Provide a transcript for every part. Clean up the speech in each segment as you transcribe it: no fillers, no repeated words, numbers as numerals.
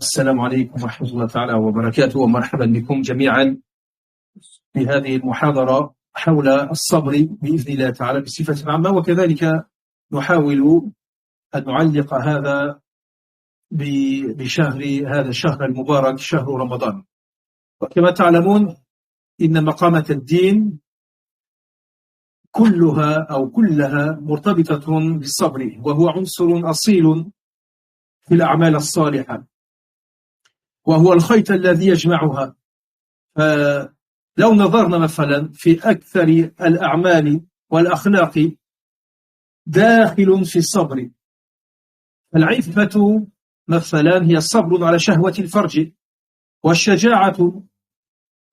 السلام عليكم ورحمة الله تعالى وبركاته، ومرحبا بكم جميعا في هذه المحاضرة حول الصبر بإذن الله تعالى بصفة عامة، وكذلك نحاول أن نعلق هذا هذا الشهر المبارك شهر رمضان. وكما تعلمون إن مقامة الدين كلها مرتبطة بالصبر، وهو عنصر أصيل في الأعمال الصالحة، وهو الخيط الذي يجمعها. فلو نظرنا مثلا في أكثر الأعمال والأخلاق داخل في الصبر. العفة مثلا هي الصبر على شهوة الفرج،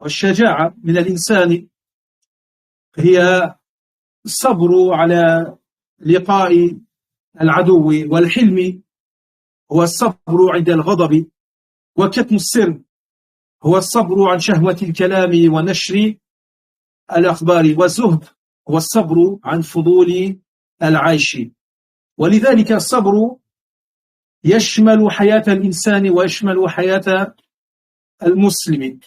والشجاعة من الإنسان هي الصبر على لقاء العدو، والحلم هو الصبر عند الغضب، وكتم السر هو الصبر عن شهوة الكلام ونشر الأخبار، والزهد هو الصبر عن فضول العيش. ولذلك الصبر يشمل حياة الإنسان ويشمل حياة المسلم.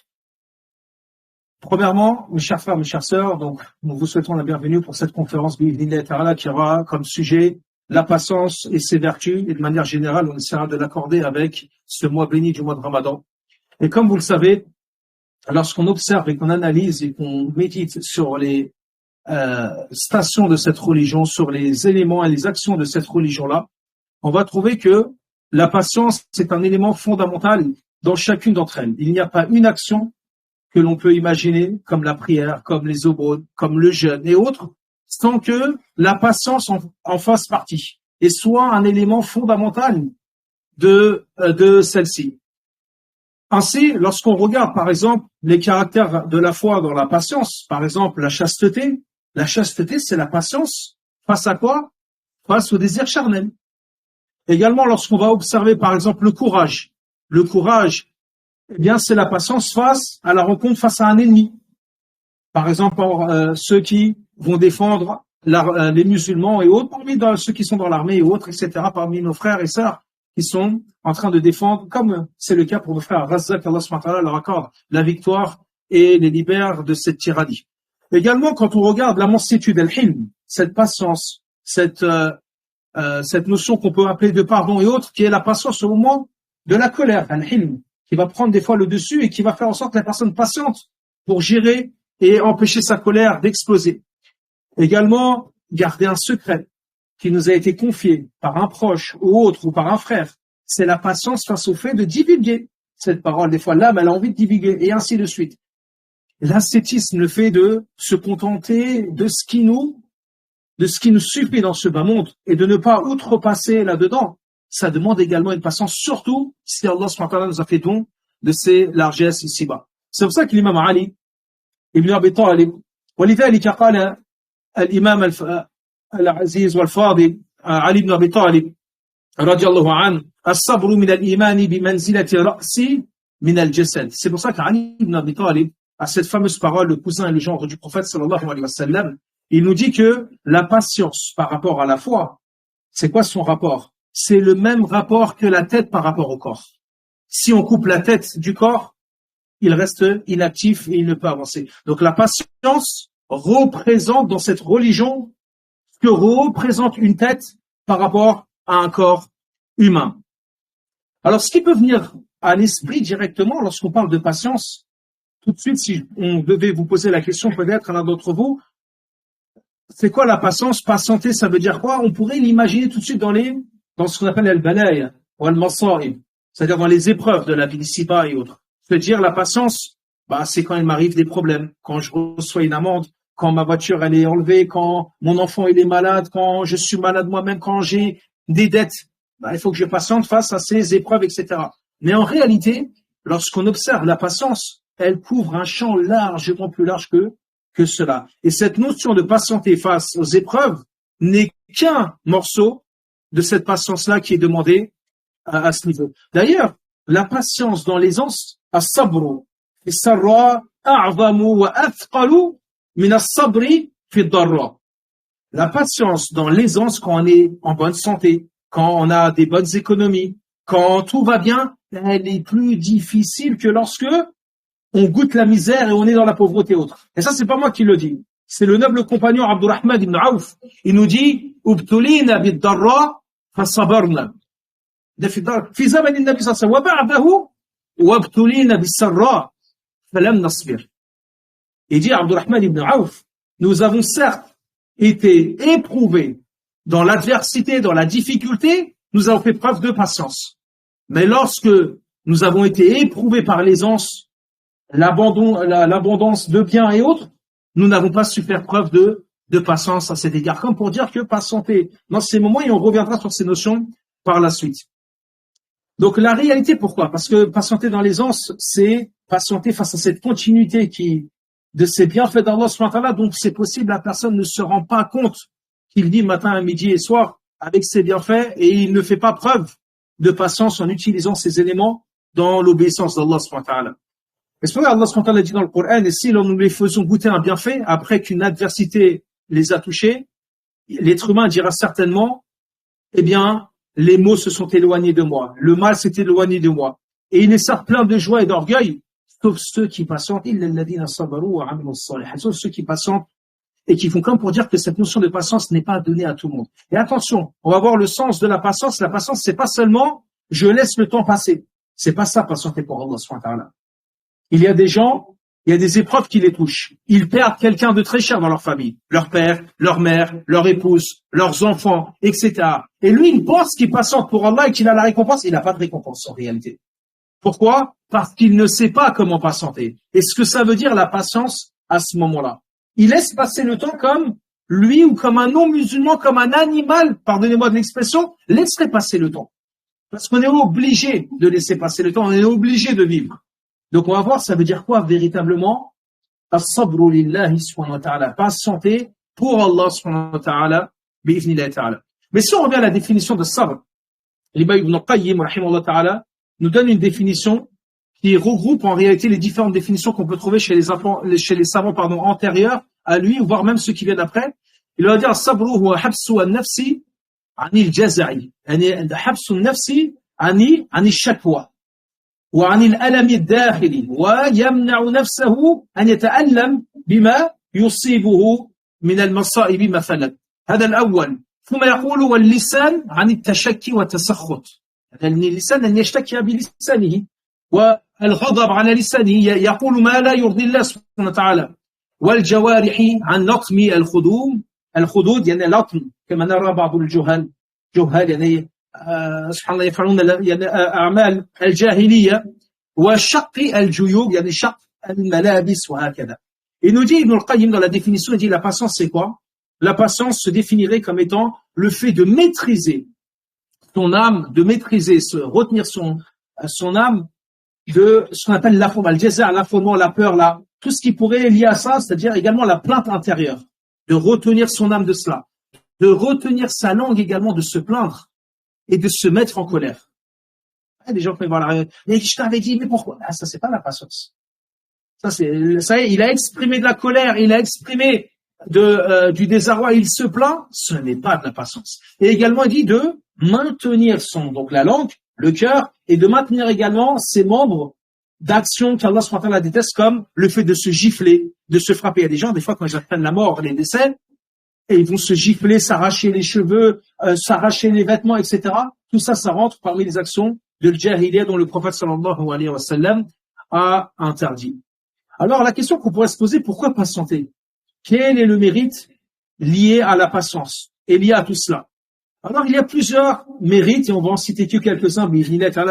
Premièrement, mes chers frères, mes chères sœurs, donc nous vous souhaitons la bienvenue pour cette conférence bi'idhnillah ta'ala qui aura comme sujet la patience et ses vertus, et de manière générale on essaiera de l'accorder avec ce mois béni du mois de Ramadan. Et comme vous le savez, lorsqu'on observe et qu'on analyse et qu'on médite sur les stations de cette religion, sur les éléments et les actions de cette religion-là, on va trouver que la patience c'est un élément fondamental dans chacune d'entre elles. Il n'y a pas une action que l'on peut imaginer, comme la prière, comme les aumônes, comme le jeûne et autres, sans que la patience en fasse partie et soit un élément fondamental de celle-ci. Ainsi, lorsqu'on regarde par exemple les caractères de la foi dans la patience, par exemple la chasteté c'est la patience face à quoi? Face au désir charnel. Également, lorsqu'on va observer par exemple le courage, eh bien, c'est la patience face à la rencontre face à un ennemi. Par exemple, ceux qui vont défendre les musulmans et autres, parmi ceux qui sont dans l'armée et autres, etc., parmi nos frères et sœurs qui sont en train de défendre, comme c'est le cas pour nos frères Razzaq, Allah subhanahu wa ta'ala leur accorde la victoire et les libère de cette tyrannie. Également, quand on regarde la mansuétude, al-hilm, cette patience, cette notion qu'on peut appeler de pardon et autres, qui est la patience au moment de la colère, al-hilm, qui va prendre des fois le dessus et qui va faire en sorte que la personne patiente pour gérer et empêcher sa colère d'exploser. Également, garder un secret qui nous a été confié par un proche ou autre ou par un frère. C'est la patience face au fait de divulguer cette parole. Des fois, l'âme, elle a envie de divulguer et ainsi de suite. L'ascétisme, le fait de se contenter de ce qui nous suffit dans ce bas monde et de ne pas outrepasser là-dedans. Ça demande également une patience, surtout si Allah subhanahu wa ta'ala nous a fait don de ses largesses ici-bas. C'est pour ça que l'imam Ali ibn Abi Talib, ولذلك قال الإمام العزيز والفاضل علي ibn Abi Talib رضي الله عنه الصبر من الإيمان بمنزلة رأس من الجسد. C'est pour ça qu'Ali ibn Abi Talib a cette fameuse parole, le cousin et le gendre du prophète sallallahu alayhi wa sallam, il nous dit que la patience par rapport à la foi, c'est quoi son rapport? C'est le même rapport que la tête par rapport au corps. Si on coupe la tête du corps, il reste inactif et il ne peut avancer. Donc la patience représente dans cette religion ce que représente une tête par rapport à un corps humain. Alors ce qui peut venir à l'esprit directement lorsqu'on parle de patience, tout de suite, si on devait vous poser la question peut-être à l'un d'entre vous, c'est quoi la patience? Patienter, ça veut dire quoi? On pourrait l'imaginer tout de suite dans ce qu'on appelle al-balaya ou al-masa'ib, c'est-à-dire dans les épreuves de la vie ici-bas et autres. C'est-à-dire la patience, c'est quand il m'arrive des problèmes, quand je reçois une amende, quand ma voiture elle est enlevée, quand mon enfant il est malade, quand je suis malade moi-même, quand j'ai des dettes, il faut que je patiente face à ces épreuves, etc. Mais en réalité, lorsqu'on observe la patience, elle couvre un champ largement plus large que cela. Et cette notion de patienter face aux épreuves n'est qu'un morceau de cette patience-là qui est demandée à ce niveau. D'ailleurs, la patience dans l'aisance, as-sabru fi sarra a'zamu wa athqalu min as-sabri fi darra. La patience dans l'aisance quand on est en bonne santé, quand on a des bonnes économies, quand tout va bien, elle est plus difficile que lorsque on goûte la misère et on est dans la pauvreté autre. Et ça, c'est pas moi qui le dis. C'est le noble compagnon Abdurrahman ibn Auf. Il nous dit, Ubtulina bid-darra fasabarna. في زمن النبي صلى الله عليه وسلم وبعده وابتلينا بالسراء فلم نصبر. Il dit Abdurrahman ibn Auf, nous avons certes été éprouvés dans l'adversité, dans la difficulté, nous avons fait preuve de patience. Mais lorsque nous avons été éprouvés par l'aisance, l'abondance de biens et autres, nous n'avons pas su faire preuve de patience à cet égard. Comme pour dire que patienter dans ces moments, et on reviendra sur ces notions par la suite. Donc la réalité, pourquoi? Parce que patienter dans l'aisance, c'est patienter face à cette continuité de ces bienfaits d'Allah subhanahu wa ta'ala, donc c'est possible, la personne ne se rend pas compte qu'il vit matin, midi et soir avec ses bienfaits et il ne fait pas preuve de patience en utilisant ces éléments dans l'obéissance d'Allah subhanahu wa ta'ala. Et c'est pour ça qu'Allah subhanahu wa ta'ala dit dans le Coran, et si nous les faisons goûter un bienfait après qu'une adversité les a touchés, l'être humain dira certainement, eh bien, les maux se sont éloignés de moi, le mal s'est éloigné de moi. Et il est certes plein de joie et d'orgueil, sauf ceux qui patientent, sauf ceux qui patientent et qui font comme pour dire que cette notion de patience n'est pas donnée à tout le monde. Et attention, on va voir le sens de la patience. La patience, c'est pas seulement je laisse le temps passer. C'est pas ça, patienter pour Allah subhanahu wa ta'ala. Il y a des gens, il y a des épreuves qui les touchent. Ils perdent quelqu'un de très cher dans leur famille. Leur père, leur mère, leur épouse, leurs enfants, etc. Et lui, il pense qu'il patiente pour Allah et qu'il a la récompense. Il n'a pas de récompense en réalité. Pourquoi? Parce qu'il ne sait pas comment patienter. Et ce que ça veut dire la patience à ce moment-là. Il laisse passer le temps comme lui ou comme un non-musulman, comme un animal, pardonnez-moi de l'expression, laisserait passer le temps. Parce qu'on est obligé de laisser passer le temps, on est obligé de vivre. Donc on va voir, ça veut dire quoi véritablement? As-sabru lillahi subhanahu wa ta'ala, patienter pour Allah subhanahu wa ta'ala, bi'ithnillahi ta'ala. Mais si on revient à la définition de sabr, l'imam Ibn Qayyim, rahimahullah ta'ala, nous donne une définition qui regroupe en réalité les différentes définitions qu'on peut trouver chez les savants antérieurs à lui, voire même ceux qui viennent après. Il va dire as-sabru huwa habsu an-nafsi 'ani al-jaza'i, yani habsu an-nafsi 'ani ash-shakwa. وعن الألم الداخلي ويمنع نفسه أن يتألم بما يصيبه من المصائب مثلا. هذا الأول. ثم يقول واللسان عن التشكي والتسخط. يعني اللسان أن يشتكي بلسانه والغضب على لسانه يقول ما لا يرضي الله سبحانه وتعالى. والجوارح عن لطم الخدود يعني لطم كما نرى بعض الجهال يعني سبحان الله يفعلون يعني أعمال الجاهلية وشق الجيوب يعني شق الملابس وهكذا. Et nous dit Ibn al-Qayyim dans la définition, il dit la patience c'est quoi? La patience se définirait comme étant le fait de maîtriser ton âme, de maîtriser, retenir son âme de ce qu'on appelle l'affolement, le jaza', l'affolement, la peur, tout ce qui pourrait lier à ça, c'est-à-dire également la plainte intérieure, de retenir son âme de cela, de retenir sa langue également, de se plaindre et de se mettre en colère. Des gens peuvent voir la mais je t'avais dit, mais pourquoi? Ah, ça, c'est pas la patience. Ça, il a exprimé de la colère, il a exprimé du désarroi, il se plaint, ce n'est pas de la patience. Et également, il dit de maintenir donc la langue, le cœur, et de maintenir également ses membres d'action qu'Allah subhanahu wa ta'ala déteste, comme le fait de se gifler, de se frapper. Il y a des gens, des fois, quand ils apprennent la mort, les décès, et ils vont se gifler, s'arracher les cheveux, s'arracher les vêtements, etc. Tout ça, ça rentre parmi les actions de l'jahiliya dont le prophète sallallahu alayhi wa sallam a interdit. Alors, la question qu'on pourrait se poser, pourquoi patienter? Quel est le mérite lié à la patience et lié à tout cela? Alors, il y a plusieurs mérites, et on va en citer que quelques-uns, mais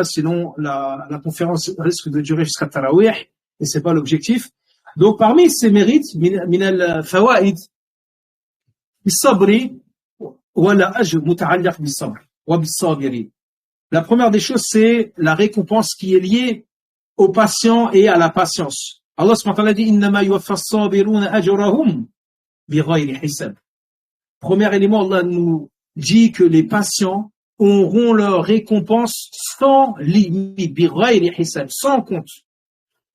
sinon la conférence risque de durer jusqu'à Tarawih, et c'est pas l'objectif. Donc, parmi ces mérites, min al-fawaid, la première des choses, c'est la récompense qui est liée aux patients et à la patience. Allah subhanahu wa ta'ala dit innama yuwaffa as-sabiruna ajrahum bighayri hisab. Premier élément, Allah nous dit que les patients auront leur récompense sans limite, bighayri hisab, sans compte.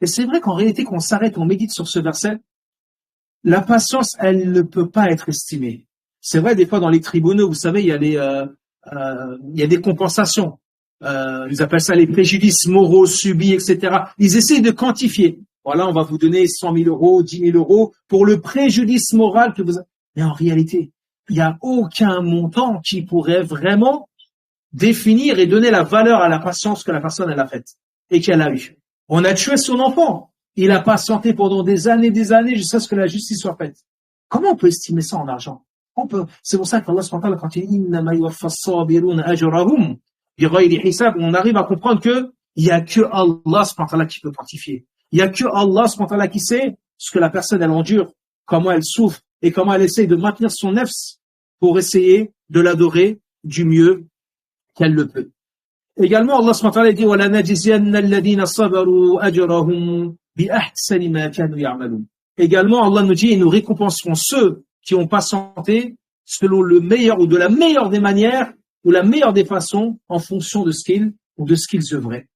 Et c'est vrai qu'en réalité, quand on s'arrête, on médite sur ce verset, la patience, elle ne peut pas être estimée. C'est vrai, des fois, dans les tribunaux, vous savez, il y a des compensations. ils appellent ça les préjudices moraux subis, etc. Ils essayent de quantifier. Voilà, on va vous donner 100 000 euros, 10 000 euros pour le préjudice moral que vous avez. Mais en réalité, il n'y a aucun montant qui pourrait vraiment définir et donner la valeur à la patience que la personne elle a faite et qu'elle a eue. On a tué son enfant. Il a patienté pendant des années jusqu'à ce que la justice soit faite. Comment on peut estimer ça en argent? On peut. C'est pour ça qu'Allah subhanahu wa ta'ala, quand il dit innama yuwaffa as-sabiruna ajrahum bighayri hisab, on arrive à comprendre que il y a que Allah subhanahu wa ta'ala qui peut quantifier. Il y a que Allah subhanahu wa ta'ala qui sait ce que la personne elle endure, comment elle souffre et comment elle essaie de maintenir son nefs pour essayer de l'adorer du mieux qu'elle le peut. Également, Allah subhanahu wa ta'ala dit wala najziyanna alladhina sabaru ajrahum bi ahsani ma kanu ya'malun. Également, Allah nous dit et nous récompenserons ceux qui ont patienté selon le meilleur ou de la meilleure des manières ou la meilleure des façons en fonction de ce qu'ils œuvraient.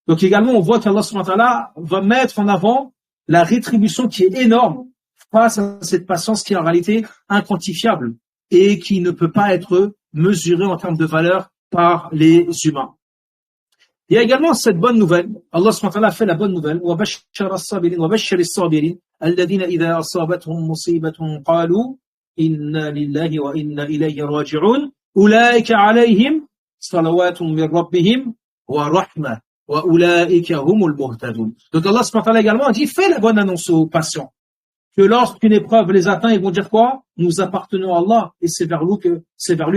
Donc également, on voit qu'Allah subhanahu wa ta'ala va mettre en avant la rétribution qui est énorme face à cette patience qui est en réalité inquantifiable et qui ne peut pas être mesurée en termes de valeur par les humains. Il y a également cette bonne nouvelle. Allah subhanahu wa ta'ala fait la bonne nouvelle. وَبَشَّرَ الصَّابِرِينَ وَبَشَّرِ الصَّابِرِينَ الَّذِينَ إِذَا أَصَابَتْهُم مُّصِيبَةٌ قَالُوا إِنَّا لِلَّهِ وَإِنَّا إِلَيْهِ رَاجِعُونَ أُولَٰئِكَ عَلَيْهِمْ صَلَوَاتٌ مِّن رَّبِّهِمْ وَرَحْمَةٌ وَأُولَٰئِكَ هُمُ الْمُهْتَدُونَ. Donc Allah subhanahu wa ta'ala également dit fais la bonne annonce aux patients que lorsqu'une épreuve les atteint, ils vont dire quoi? Nous appartenons à Allah et c'est vers lui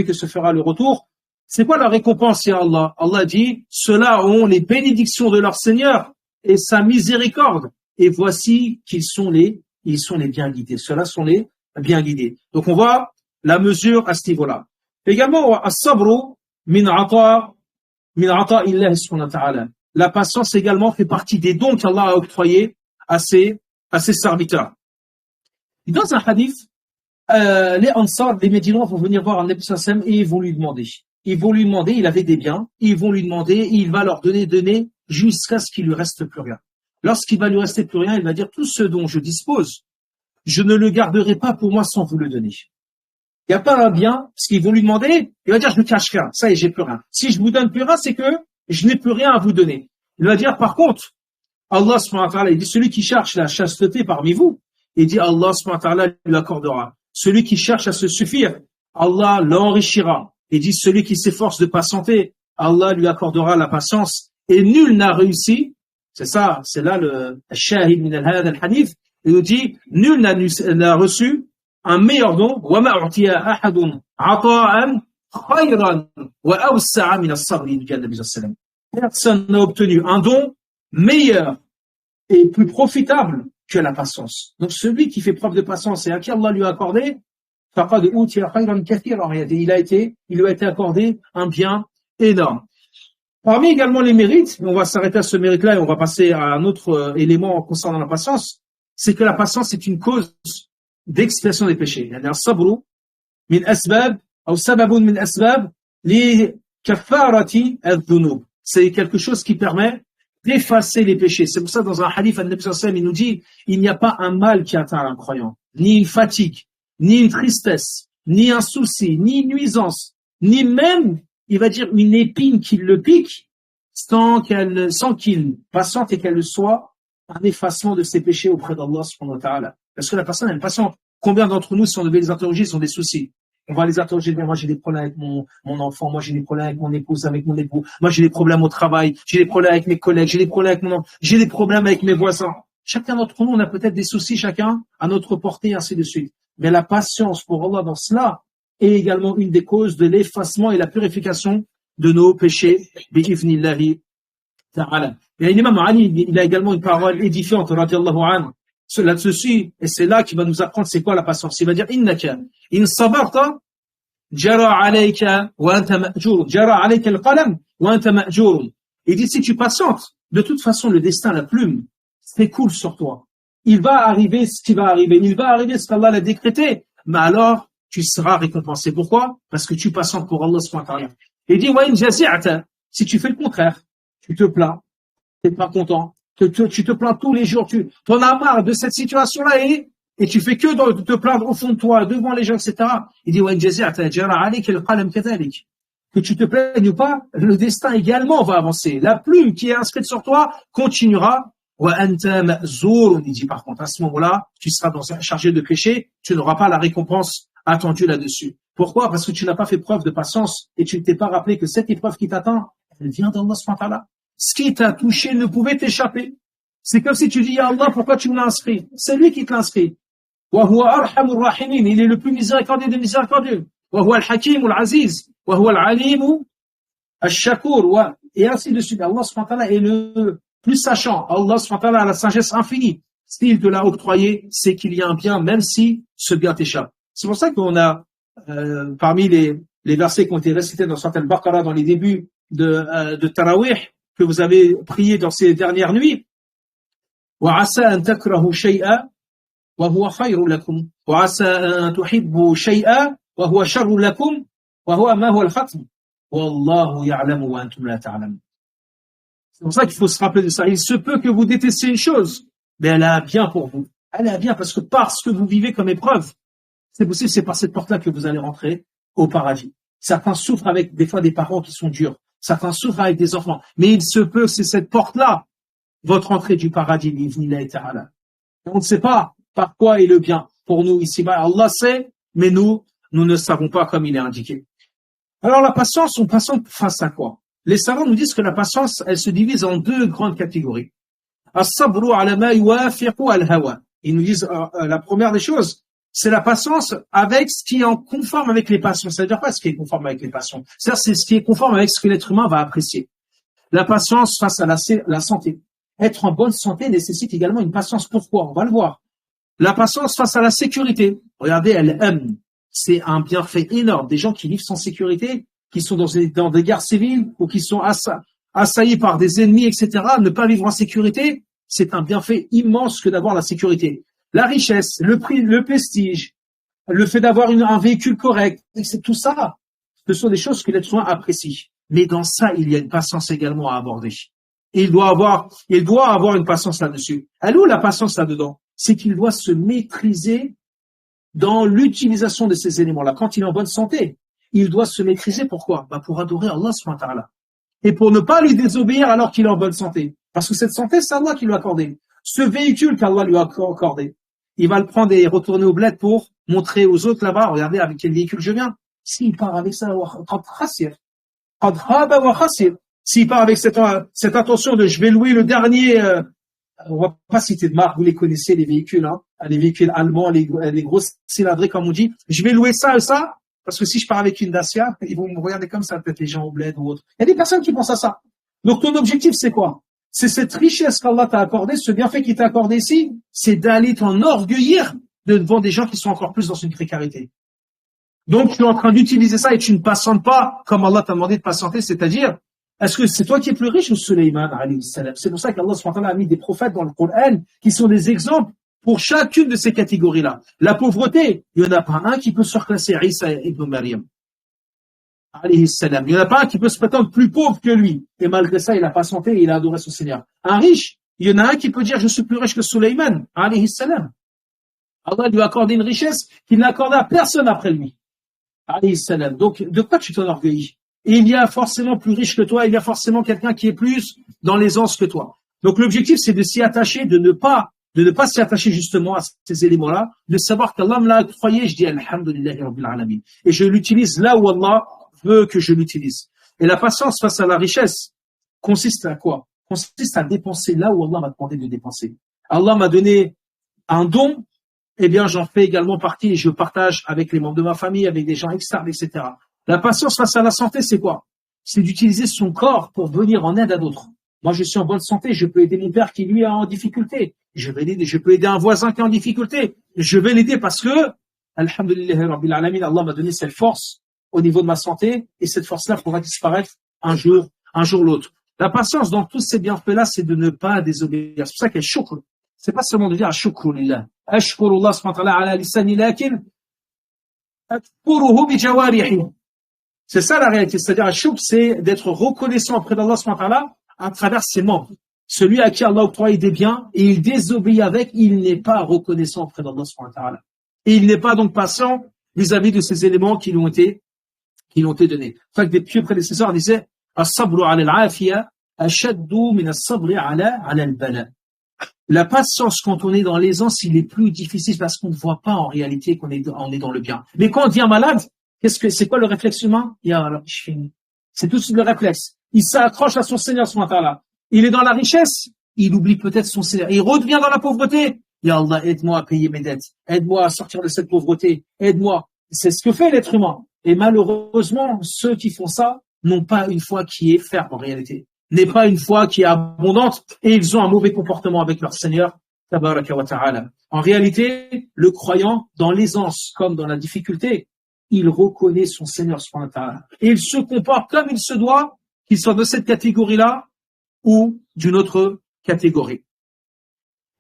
que se fera le retour. C'est quoi la récompense, ya Allah? Allah dit, ceux-là ont les bénédictions de leur Seigneur et sa miséricorde. Et voici qu'ils sont les bien guidés. Ceux-là sont les bien guidés. Donc on voit la mesure à ce niveau-là. Également, as-sabru min ata illah subhanahu wa ta'ala. La patience également fait partie des dons qu'Allah a octroyés à ses serviteurs. Dans un hadith, les Ansar, les Médinois vont venir voir un Nabi sallallahu alayhi wa sallam et ils vont lui demander. Il avait des biens, ils vont lui demander, il va leur donner jusqu'à ce qu'il lui reste plus rien. Lorsqu'il va lui rester plus rien, il va dire tout ce dont je dispose, je ne le garderai pas pour moi sans vous le donner. Il n'y a pas un bien, parce qu'ils vont lui demander, il va dire je ne cache rien, ça y est, j'ai plus rien. Si je vous donne plus rien, c'est que je n'ai plus rien à vous donner. Il va dire par contre, Allah subhanahu wa ta'ala, il dit celui qui cherche la chasteté parmi vous, il dit Allah subhanahu wa ta'ala lui accordera. Celui qui cherche à se suffire, Allah l'enrichira. Il dit celui qui s'efforce de patienter, Allah lui accordera la patience. Et nul n'a réussi, c'est ça, c'est là le shahid min al-hadith, il nous dit nul n'a reçu un meilleur don, وَمَا أُعْتِيَ أَحَدٌ عَطَاءً خَيْرًا وَأَوْسَعَ مِنَ الصَّبْرِ. Il dit Nabi sallallahu alayhi wa sallam. Personne n'a obtenu un don meilleur et plus profitable que la patience. Donc celui qui fait preuve de patience et à qui Allah lui a accordé, il lui a été accordé un bien énorme. Parmi également les mérites, on va s'arrêter à ce mérite-là et on va passer à un autre élément concernant la patience, c'est que la patience est une cause d'expiation des péchés. C'est quelque chose qui permet d'effacer les péchés. C'est pour ça, dans un hadith, Nabi sallallahu alayhi wa sallam, il nous dit, il n'y a pas un mal qui atteint un croyant, ni une fatigue, ni une tristesse, ni un souci, ni une nuisance, ni même, il va dire, une épine qui le pique, sans qu'il patiente et qu'elle soit un effacement de ses péchés auprès d'Allah subhanahu wa ta'ala. Parce que la personne, elle patiente. Combien d'entre nous, si on devait les interroger, ils ont des soucis? On va les interroger, moi j'ai des problèmes avec mon enfant, moi j'ai des problèmes avec mon épouse, avec mon époux, moi j'ai des problèmes au travail, j'ai des problèmes avec mes collègues, j'ai des problèmes avec j'ai des problèmes avec mes voisins. Chacun d'entre nous, on a peut-être des soucis, chacun à notre portée, ainsi de suite. Mais la patience pour Allah dans cela est également une des causes de l'effacement et la purification de nos péchés. Bi'ifnillahi ta'ala. Et l'imam Ali, il a également une parole édifiante, radiallahu anhu, là-dessus, et c'est là qu'il va nous apprendre c'est quoi la patience. Il va dire, innaka, in sabarta, jara alayka wa anta ma'jur, jara alayka al-qalam wa anta ma'jur. Il dit, si tu patientes, de toute façon, le destin, la plume, s'écoule sur toi. Il va arriver ce qui va arriver. Il va arriver ce qu'Allah l'a décrété. Mais alors, tu seras récompensé. Pourquoi? Parce que tu patientes pour Allah subhanahu wa ta'ala. Il dit, wa in jazi'ata, si tu fais le contraire, tu te plains, t'es pas content, tu te plains tous les jours, tu en as marre de cette situation-là et tu fais que de te plaindre au fond de toi, devant les gens, etc. Il dit, wa in jazi'ata jara alayka al-qalam kadhalik. que tu te plaignes ou pas, le destin également va avancer. La plume qui est inscrite sur toi continuera. On dit par contre, à ce moment-là, tu seras chargé de péché, tu n'auras pas la récompense attendue là-dessus. Pourquoi? Parce que tu n'as pas fait preuve de patience et tu ne t'es pas rappelé que cette épreuve qui t'attend, elle vient d'Allah subhanahu wa ta'ala. Ce qui t'a touché ne pouvait t'échapper. C'est comme si tu dis, ya Allah, pourquoi tu me l'as inscrit? C'est lui qui te l'a inscrit. Wa huwa arhamur rahimin, il est le plus miséricordieux des miséricordieux. Wa huwa al-hakim al-aziz. Wa huwa al-alim al-shakur. Et ainsi de suite. Allah subhanahu wa ta'ala est le plus sachant. Allah subhanahu wa ta'ala a la sagesse infinie. S'il te l'a octroyé, c'est qu'il y a un bien, même si ce bien t'échappe. C'est pour ça qu'on a, parmi les versets qui ont été récités dans certaines Baqarah dans les débuts de Tarawih, que vous avez prié dans ces dernières nuits, وَعَسَى أَن تَكْرَهُ شَيْئًا وَهُوَ خَيْرٌ لَكُمْ وَعَسَى أَن تُحِبُّوا شَيْئًا وَهُوَ شَرٌ لَكُمْ وَهُوَ مَا هُوَ الْخَتْمُ وَاللَّهُ يَعْلَمُ وَأَنْتُمْ لَا تَعْلَمُونَ. C'est pour ça qu'il faut se rappeler de ça. Il se peut que vous détestiez une chose, mais elle a bien pour vous. Elle a bien parce que vous vivez comme épreuve, c'est possible, c'est par cette porte-là que vous allez rentrer au paradis. Certains souffrent avec des fois des parents qui sont durs. Certains souffrent avec des enfants. Mais il se peut que c'est cette porte-là, votre entrée du paradis, bi'idhnillahi ta'ala. On ne sait pas par quoi est le bien pour nous ici-bas. Allah sait, mais nous ne savons pas comme il est indiqué. Alors la patience, on patiente face à quoi? Les savants nous disent que la patience, elle se divise en deux grandes catégories. As-sabru ala ma yuwafiqu al-hawa. Ils nous disent, la première des choses, c'est la patience avec ce qui est en conforme avec les passions. C'est-à-dire quoi ce qui est conforme avec les passions? C'est-à-dire c'est ce qui est conforme avec ce que l'être humain va apprécier. La patience face à la santé. Être en bonne santé nécessite également une patience. Pourquoi? On va le voir. La patience face à la sécurité. Regardez, elle aime. C'est un bienfait énorme. Des gens qui vivent sans sécurité, qui sont dans des guerres civiles ou qui sont assaillis par des ennemis, etc. Ne pas vivre en sécurité, c'est un bienfait immense que d'avoir la sécurité. La richesse, le prix, le prestige, le fait d'avoir un véhicule correct, c'est tout ça. Ce sont des choses que l'être humain apprécie. Mais dans ça, il y a une patience également à aborder. Et il doit avoir une patience là-dessus. Elle est où la patience là-dedans? C'est qu'il doit se maîtriser dans l'utilisation de ces éléments-là. Quand il est en bonne santé, il doit se maîtriser. Pourquoi? Pour adorer Allah subhanahu wa ta'ala. Et pour ne pas lui désobéir alors qu'il est en bonne santé. Parce que cette santé, c'est Allah qui lui a accordé. Ce véhicule qu'Allah lui a accordé, il va le prendre et retourner au bled pour montrer aux autres là-bas, regardez avec quel véhicule je viens. S'il part avec ça, s'il part avec cette intention de je vais louer le dernier, on va pas citer de marque, vous les connaissez les véhicules, hein, les véhicules allemands, les grosses cylindrées comme on dit, je vais louer ça et ça, parce que si je pars avec une Dacia, ils vont me regarder comme ça, peut-être les gens au bled ou autre. Il y a des personnes qui pensent à ça. Donc ton objectif c'est quoi? C'est cette richesse qu'Allah t'a accordée, ce bienfait qu'il t'a accordé ici, c'est d'aller t'enorgueillir devant des gens qui sont encore plus dans une précarité. Donc tu es en train d'utiliser ça et tu ne patientes pas comme Allah t'a demandé de patienter, c'est-à-dire, est-ce que c'est toi qui es plus riche ou Sulayman alayhi salam? C'est pour ça qu'Allah subhanahu wa ta'ala a mis des prophètes dans le Coran qui sont des exemples pour chacune de ces catégories-là. La pauvreté, il n'y en a pas un qui peut surclasser Isa ibn Maryam. Alayhi salam. Il n'y en a pas un qui peut se prétendre plus pauvre que lui. Et malgré ça, il a patienté et il a adoré son Seigneur. Un riche, il y en a un qui peut dire je suis plus riche que Sulayman. Alayhi salam. Allah lui a accordé une richesse qu'il n'a accordée à personne après lui. Alayhi salam. Donc, de quoi tu t'enorgueillis? Et il y a forcément plus riche que toi, il y a forcément quelqu'un qui est plus dans l'aisance que toi. Donc l'objectif, c'est de s'y attacher, de ne pas s'y attacher justement à ces éléments-là, de savoir qu'Allah me l'a octroyé, je dis Alhamdulillahi Rabbil Alamin. Et je l'utilise là où Allah veut que je l'utilise. Et la patience face à la richesse consiste à quoi? Consiste à dépenser là où Allah m'a demandé de dépenser. Allah m'a donné un don, eh bien j'en fais également partie et je partage avec les membres de ma famille, avec des gens externes, etc. La patience face à la santé, c'est quoi? C'est d'utiliser son corps pour venir en aide à d'autres. Moi, je suis en bonne santé, je peux aider mon père qui lui est en difficulté. Je vais l'aider, je peux aider un voisin qui est en difficulté. Je vais l'aider parce que, Alhamdulillah Rabbil Alamin, Allah m'a donné cette force au niveau de ma santé et cette force-là pourra disparaître un jour l'autre. La patience dans tous ces bienfaits-là, c'est de ne pas désobéir. C'est pour ça qu'elle shukr. C'est pas seulement de dire ashukru lillah. Ashkuru Allah subhanahu wa ta'ala ala lisani lakin ashkuruhu bi jawarihi. C'est ça la réalité. C'est-à-dire, ashukr, c'est d'être reconnaissant auprès d'Allah subhanahu wa ta'ala à travers ses membres. Celui à qui Allah octroie des biens et il désobéit avec, il n'est pas reconnaissant auprès d'Allah subhanahu wa ta'ala. Et il n'est pas donc patient vis-à-vis de ces éléments qui lui ont qui l'ont été donnés. C'est ça que des pieux prédécesseurs disaient as-sabru ala al-afiya ashaddu min as-sabri ala al-bala. La patience quand on est dans l'aisance, il est plus difficile parce qu'on ne voit pas en réalité qu'on est dans le bien. Mais quand on devient malade, c'est quoi le réflexe humain? Je finis. C'est tout de suite le réflexe. Il s'accroche à son Seigneur subhanahu wa ta'ala. Il est dans la richesse, il oublie peut-être son Seigneur. Il redevient dans la pauvreté. Ya Allah, aide-moi à payer mes dettes. Aide-moi à sortir de cette pauvreté. Aide-moi. C'est ce que fait l'être humain. Et malheureusement, ceux qui font ça n'ont pas une foi qui est ferme en réalité. N'est pas une foi qui est abondante et ils ont un mauvais comportement avec leur Seigneur. Tabaraka wa ta'ala. En réalité, le croyant, dans l'aisance comme dans la difficulté, il reconnaît son Seigneur subhanahu wa ta'ala. Et il se comporte comme il se doit, qu'il soit de cette catégorie-là ou d'une autre catégorie.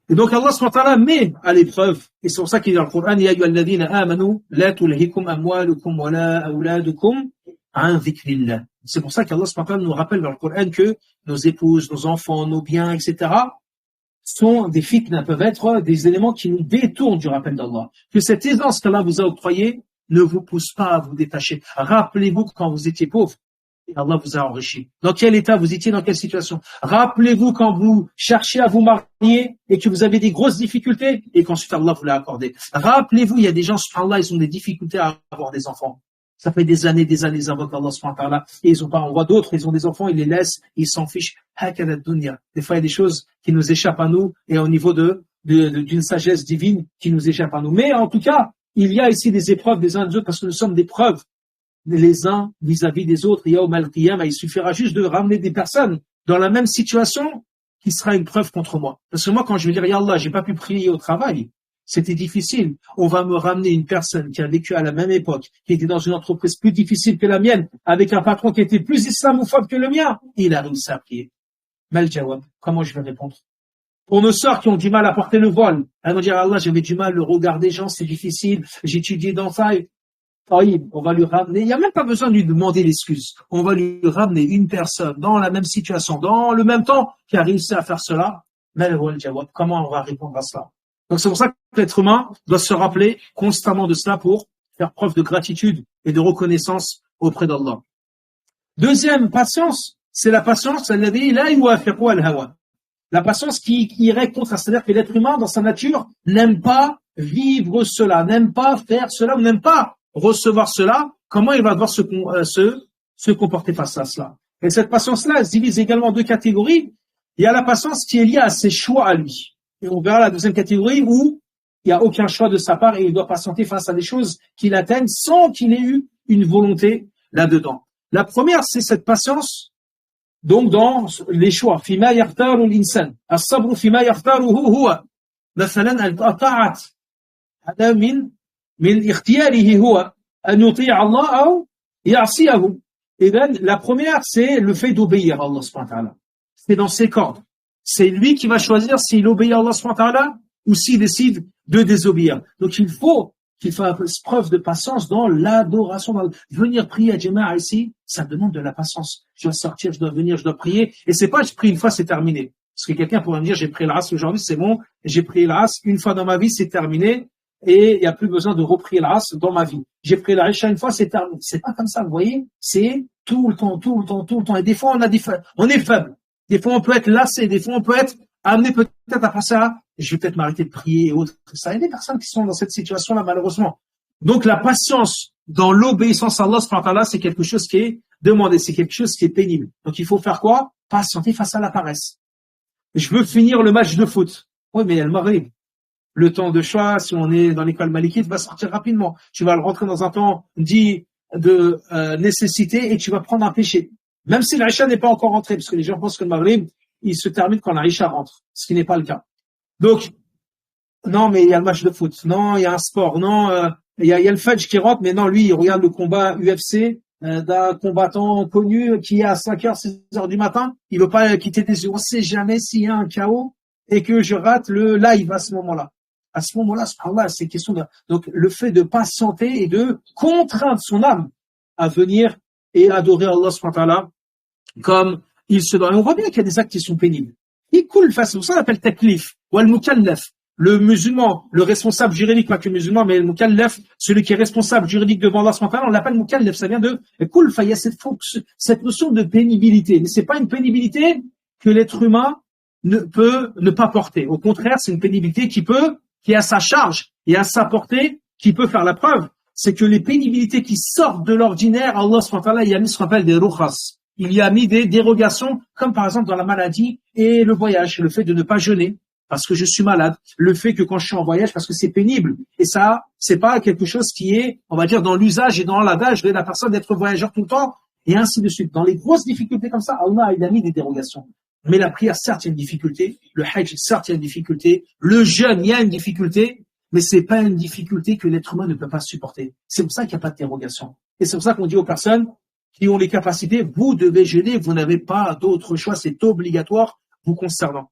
Et donc Allah subhanahu wa ta'ala met à l'épreuve, et c'est pour ça qu'il dit dans le Coran, Ya ayyuhalladhina amanu, la tulhikum amwalukum wa la awladukum an dhikrillah. C'est pour ça qu'Allah subhanahu wa ta'ala nous rappelle dans le Coran que nos épouses, nos enfants, nos biens, etc., sont des fitna, peuvent être des éléments qui nous détournent du rappel d'Allah. Que cette aisance qu'Allah vous a octroyée ne vous pousse pas à vous détacher. Rappelez-vous quand vous étiez pauvre, et Allah vous a enrichi. Dans quel état vous étiez, dans quelle situation? Rappelez-vous quand vous cherchiez à vous marier et que vous avez des grosses difficultés et qu'ensuite Allah vous l'a accordé. Rappelez-vous, il y a des gens, subhanallah, ils ont des difficultés à avoir des enfants. Ça fait des années, ils invoquent Allah subhanahu wa ta'ala et ils ont pas, on voit d'autres, ils ont des enfants, ils les laissent, ils s'en fichent. Hakada dunya. Des fois, il y a des choses qui nous échappent à nous et au niveau d'une sagesse divine qui nous échappe à nous. Mais en tout cas, il y a ici des épreuves des uns des autres parce que nous sommes des preuves les uns vis-à-vis des autres. Il suffira juste de ramener des personnes dans la même situation qui sera une preuve contre moi. Parce que moi, quand je vais dire, Ya Allah, j'ai pas pu prier au travail, c'était difficile. On va me ramener une personne qui a vécu à la même époque, qui était dans une entreprise plus difficile que la mienne, avec un patron qui était plus islamophobe que le mien. Il a réussi à prier. Mal jawab. Comment je vais répondre? Pour nos sœurs qui ont du mal à porter le voile, elles vont dire, Allah, j'avais du mal, le regard des gens, c'est difficile, j'ai étudié dans ça. On va lui ramener, il n'y a même pas besoin de lui demander l'excuse. On va lui ramener une personne dans la même situation, dans le même temps, qui a réussi à faire cela. Comment on va répondre à cela? Donc c'est pour ça que l'être humain doit se rappeler constamment de cela pour faire preuve de gratitude et de reconnaissance auprès d'Allah. Deuxième patience, c'est la patience, la patience qui irait contre, c'est-à-dire que l'être humain, dans sa nature, n'aime pas vivre cela, n'aime pas faire cela, ou n'aime pas recevoir cela. Comment il va devoir se comporter face à cela? Et cette patience-là, elle se divise également en deux catégories. Il y a la patience qui est liée à ses choix à lui. Et on verra la deuxième catégorie où il n'y a aucun choix de sa part et il doit patienter face à des choses qui l'atteignent sans qu'il ait eu une volonté là-dedans. La première, c'est cette patience, donc dans les choix. Fima yakhtaru l'insan. As-sabru fima yakhtaruhu huwa. Mathalan, al-ta'at. Hada min ikhtiyarihi huwa. An yuti'a Allah ou ya'siyahu. Et bien, la première, c'est le fait d'obéir à Allah subhanahu wa ta'ala. C'est dans ses cordes. C'est lui qui va choisir s'il obéit à Allah subhanahu wa ta'ala ou s'il décide de désobéir. Donc il faut qu'il fasse preuve de patience dans l'adoration. Venir prier à Jama'a ici, ça demande de la patience. Je dois sortir, je dois venir, je dois prier. Et c'est pas je prie une fois, c'est terminé. Parce que quelqu'un pourrait me dire j'ai prié l'Asr aujourd'hui, c'est bon, j'ai prié l'Asr une fois dans ma vie, c'est terminé. Et il n'y a plus besoin de reprier l'Asr dans ma vie. J'ai prié l'Aïcha une fois, c'est terminé. C'est pas comme ça, vous voyez. C'est tout le temps. Et des fois, on est faible. Des fois, on peut être lassé. Des fois, on peut être amené peut-être à penser à je vais peut-être m'arrêter de prier et autres. Ça, il y a des personnes qui sont dans cette situation-là, malheureusement. Donc, la patience dans l'obéissance à Allah, subhanahu wa ta'ala, c'est quelque chose qui est demandé. C'est quelque chose qui est pénible. Donc, il faut faire quoi? Patienter face à la paresse. Je veux finir le match de foot. Oui, mais il y a le maghrib. Le temps de choix, si on est dans l'école malikite, va sortir rapidement. Tu vas le rentrer dans un temps dit de nécessité et tu vas prendre un péché. Même si l'Aïcha n'est pas encore rentré, parce que les gens pensent que le Maghrib, il se termine quand l'Aïcha rentre, ce qui n'est pas le cas. Donc, non, mais il y a le match de foot. Non, il y a un sport. Non, il y a le Fudge qui rentre, mais non, lui, il regarde le combat UFC d'un combattant connu qui est à 5h, 6h du matin. Il veut pas quitter des yeux. On sait jamais s'il y a un chaos et que je rate le live à ce moment-là. À ce moment-là, subhanallah, c'est question de, donc, le fait de patienter et de contraindre son âme à venir et adorer Allah subhanahu wa ta'ala comme il se doit. Et on voit bien qu'il y a des actes qui sont pénibles. Et cool, c'est pour ça qu'on appelle taklif, ou al-mukallaf. le musulman, le responsable juridique, pas que le musulman, mais le mukallaf, celui qui est responsable juridique devant Allah subhanahu wa ta'ala, on l'appelle mukallaf, ça vient de kulfa, il y a cette notion de pénibilité. Mais c'est pas une pénibilité que l'être humain ne peut ne pas porter. Au contraire, c'est une pénibilité qui est à sa charge et à sa portée, qui peut faire la preuve. C'est que les pénibilités qui sortent de l'ordinaire, Allah subhanahu wa ta'ala, il y a mis ce qu'on appelle des rukhas. Il y a mis des dérogations, comme par exemple dans la maladie et le voyage, le fait de ne pas jeûner parce que je suis malade, le fait que quand je suis en voyage parce que c'est pénible. Et ça, c'est pas quelque chose qui est, on va dire, dans l'usage et dans l'adage de la personne d'être voyageur tout le temps, et ainsi de suite. Dans les grosses difficultés comme ça, Allah, il a mis des dérogations. Mais la prière, certes, il y a une difficulté. Le hajj, certes, il y a une difficulté. Le jeûne, il y a une difficulté. Mais c'est pas une difficulté que l'être humain ne peut pas supporter. C'est pour ça qu'il n'y a pas de dérogation. Et c'est pour ça qu'on dit aux personnes qui ont les capacités, vous devez jeûner, vous n'avez pas d'autre choix, c'est obligatoire vous concernant.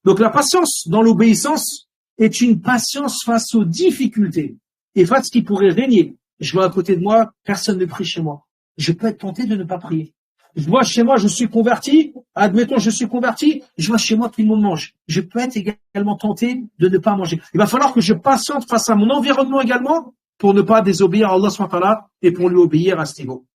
Donc la patience dans l'obéissance est une patience face aux difficultés et face à ce qui pourrait régner. Je vois à côté de moi, personne ne prie chez moi. Je peux être tenté de ne pas prier. Je vois chez moi, je suis converti, admettons je suis converti, je vois chez moi tout le monde mange. Je peux être également tenté de ne pas manger. Il va falloir que je patiente face à mon environnement également pour ne pas désobéir à Allah subhanahu wa ta'ala et pour lui obéir à ce niveau.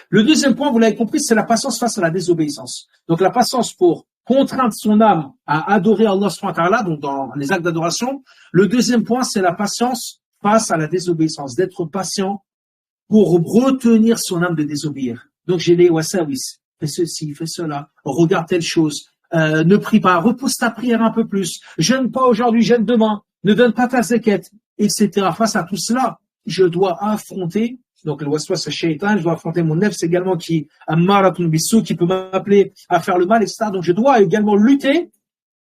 Le deuxième point, vous l'avez compris, c'est la patience face à la désobéissance. Donc la patience pour contraindre son âme à adorer Allah subhanahu wa ta'ala, donc dans les actes d'adoration. Le deuxième point, c'est la patience face à la désobéissance, d'être patient pour retenir son âme de désobéir. Donc j'ai les wasawis, fais ceci, fais cela, regarde telle chose, ne prie pas, repousse ta prière un peu plus, jeûne pas aujourd'hui, jeûne demain, ne donne pas ta zakat, etc. Face à tout cela, je dois affronter, donc le waswas c'est shaitan, je dois affronter mon nefs également qui peut m'appeler à faire le mal, etc. Donc je dois également lutter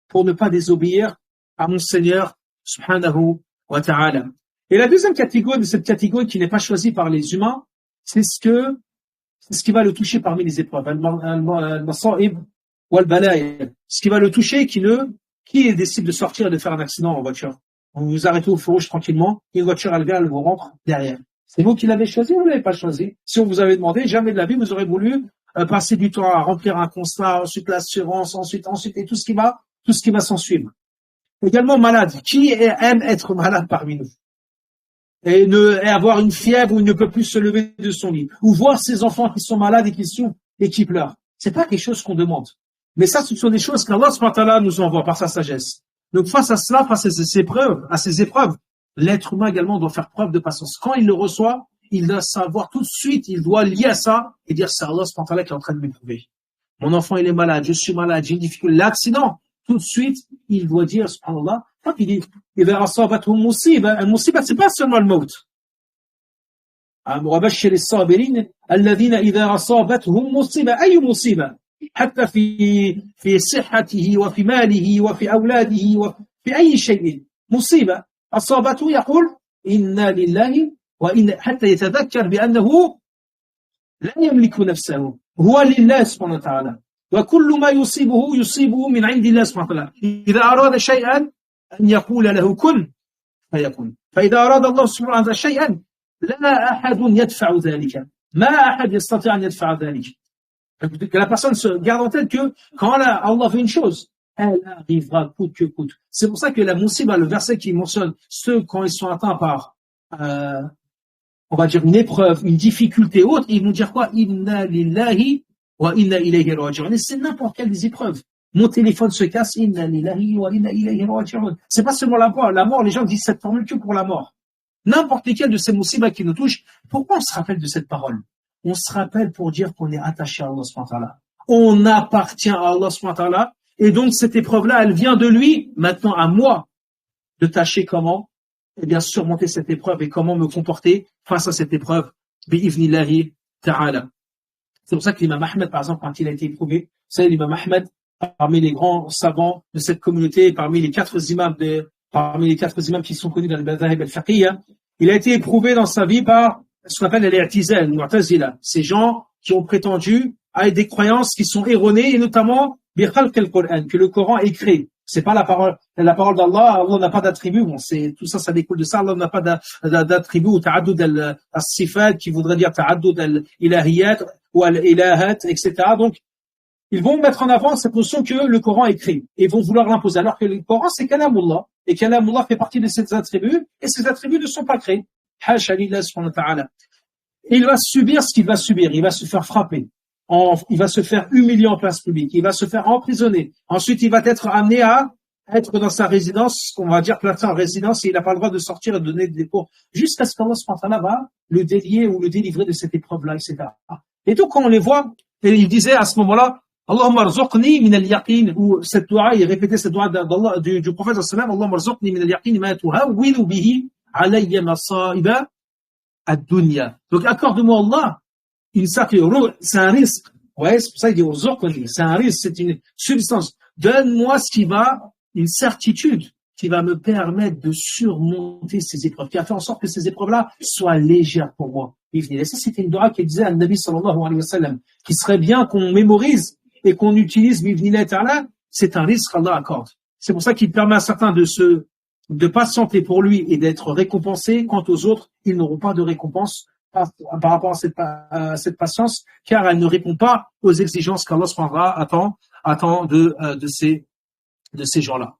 pour ne pas désobéir à mon Seigneur subhanahu wa ta'ala. Et la deuxième catégorie de cette catégorie qui n'est pas choisie par les humains, c'est ce qui va le toucher parmi les épreuves. Ce qui va le toucher, qui décide de sortir et de faire un accident en voiture. Vous vous arrêtez au feu rouge tranquillement, et une voiture, elle vient, elle vous rentre derrière. C'est vous qui l'avez choisi ou vous ne l'avez pas choisi? Si on vous avait demandé, jamais de la vie, vous aurez voulu passer du temps à remplir un constat, ensuite l'assurance, ensuite, et tout ce qui va s'en suivre. Également malade. Qui aime être malade parmi nous? Et avoir une fièvre où il ne peut plus se lever de son lit, ou voir ses enfants qui sont malades et qui pleurent. C'est pas quelque chose qu'on demande. Mais ça, ce sont des choses qu'Allah subhanahu wa ta'ala nous envoie par sa sagesse. Donc face à cela, face à ces épreuves, l'être humain également doit faire preuve de patience. Quand il le reçoit, il doit savoir tout de suite, il doit lier à ça et dire c'est Allah subhanahu wa ta'ala qui est en train de m'éprouver. Mon enfant il est malade, je suis malade, j'ai une difficulté, l'accident. Tout de suite, il doit dire subhanallah. Quand il dit إذا أصابته مصيبة, المصيبة c'est pas seulement le maut. وبشر الصابرين الذين إذا أصابتهم مصيبة أي مصيبة حتى في صحته وفي ماله وفي أولاده وفي أي شيء مصيبة أصابته يقول إنا لله وإن حتى يتذكر بأنه لا يملك نفسه هو لله سبحانه وتعالى وكل ما يصيبه من عند الله سبحانه وتعالى إذا أراد شيئا أن يقول له كن فيكون فإذا أراد الله سبحانه وتعالى شيئا لا أحد يدفع ذلك ما أحد يستطيع أن يدفع ذلك. Que la personne se garde en tête que quand Allah fait une chose, elle arrivera coûte que coûte. C'est pour ça que la musiba, le verset qui mentionne ceux quand ils sont atteints par, on va dire une épreuve, une difficulté autre, ils vont dire quoi? Inna lillahi wa inna ilayhi raji'un. C'est n'importe quelle des épreuves. Mon téléphone se casse, inna lillahi wa inna ilayhi raji'un. C'est pas seulement la mort. La mort, les gens disent cette formule que pour la mort. N'importe lesquels de ces musibas qui nous touchent, pourquoi on se rappelle de cette parole? On se rappelle pour dire qu'on est attaché à Allah subhanahu wa ta'ala. On appartient à Allah subhanahu wa ta'ala. Et donc, cette épreuve-là, elle vient de lui. Maintenant, à moi de tâcher comment, eh bien, surmonter cette épreuve et comment me comporter face à cette épreuve. Bi'ivnillahi ta'ala. C'est pour ça que l'imam Ahmed, par exemple, quand il a été éprouvé, vous savez, l'imam Ahmed, parmi les grands savants de cette communauté, parmi les quatre imams qui sont connus dans le Madhahib al-Fiqhiyya, il a été éprouvé dans sa vie par ce qu'on appelle les i'tizal, mu'tazila. Ces gens qui ont prétendu à des croyances qui sont erronées, et notamment, bi khalq al-Qur'an, que le Coran est créé. C'est pas la parole d'Allah, Allah n'a pas d'attribut, bon, tout ça, ça découle de ça, Allah n'a pas d'attribut ou ta'addud al-sifat, qui voudrait dire ta'addud al-ilahiyat, ou al-ilahat, etc. Donc, Ils vont mettre en avant cette notion que le Coran est créé et vont vouloir l'imposer, alors que le Coran c'est Kalamullah et Kalamullah fait partie de ses attributs et ces attributs ne sont pas créés. Hasha lillah subhanahu wa ta'ala. Et il va subir ce qu'il va subir, il va se faire frapper, il va se faire humilier en place publique, il va se faire emprisonner. Ensuite, il va être amené à être dans sa résidence, on va dire placé en résidence, et il n'a pas le droit de sortir et de donner des cours, jusqu'à ce qu'Allah subhanahu wa ta'ala va le délier ou le délivrer de cette épreuve-là, etc. Et donc, quand on les voit, et il disait à ce moment-là, Allahumma arzuqni min al-yaqin, ou cette dua, il répétait cette dua du prophète sallallahu Allahumma arzuqni min al-yaqin ma tuhawwinu bihi alayya masaiba ad-dunya. Donc, accorde-moi Allah, c'est un risque. Ouais, c'est pour ça qu'il dit c'est un risque, c'est une substance. Donne-moi une certitude qui va me permettre de surmonter ces épreuves, qui va faire en sorte que ces épreuves-là soient légères pour moi. Et ça, c'était une dua qu'il disait à Nabi sallallahu alayhi wa sallam, qui serait bien qu'on mémorise et qu'on utilise, c'est un risque qu'Allah accorde. C'est pour ça qu'il permet à certains de patienter pour lui et d'être récompensés. Quant aux autres, ils n'auront pas de récompense par rapport à cette patience, car elle ne répond pas aux exigences qu'Allah attend de ces gens-là.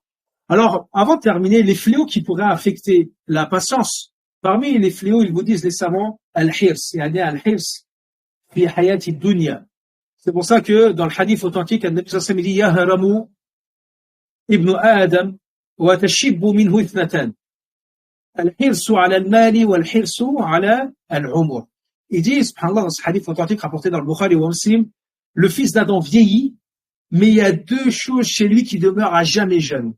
Alors, avant de terminer, les fléaux qui pourraient affecter la patience, parmi les fléaux, ils vous disent les savants, al-hirs, al-hirs, fi hayati dunya. C'est pour ça que dans le hadith authentique, Nabi sallallahu alayhi wa sallam dit, yahramu ibn Adam wa tashibbu minhu ithnatan. Al-hirsu ala al-mali wal-hirsu ala al-umur. Il dit, subhanallah, dans ce hadith authentique rapporté dans le Bukhari ou Muslim, le fils d'Adam vieillit, mais il y a deux choses chez lui qui demeurent à jamais jeunes.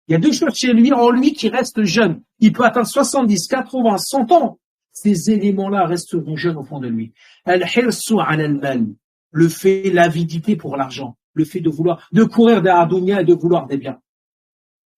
Il y a deux choses chez lui, en lui, qui restent jeunes. Il peut atteindre 70, 80, 100 ans. Ces éléments-là resteront jeunes au fond de lui. Al-hirsu ala al-mal. Le fait, l'avidité pour l'argent. Le fait de courir derrière dunya et de vouloir des biens.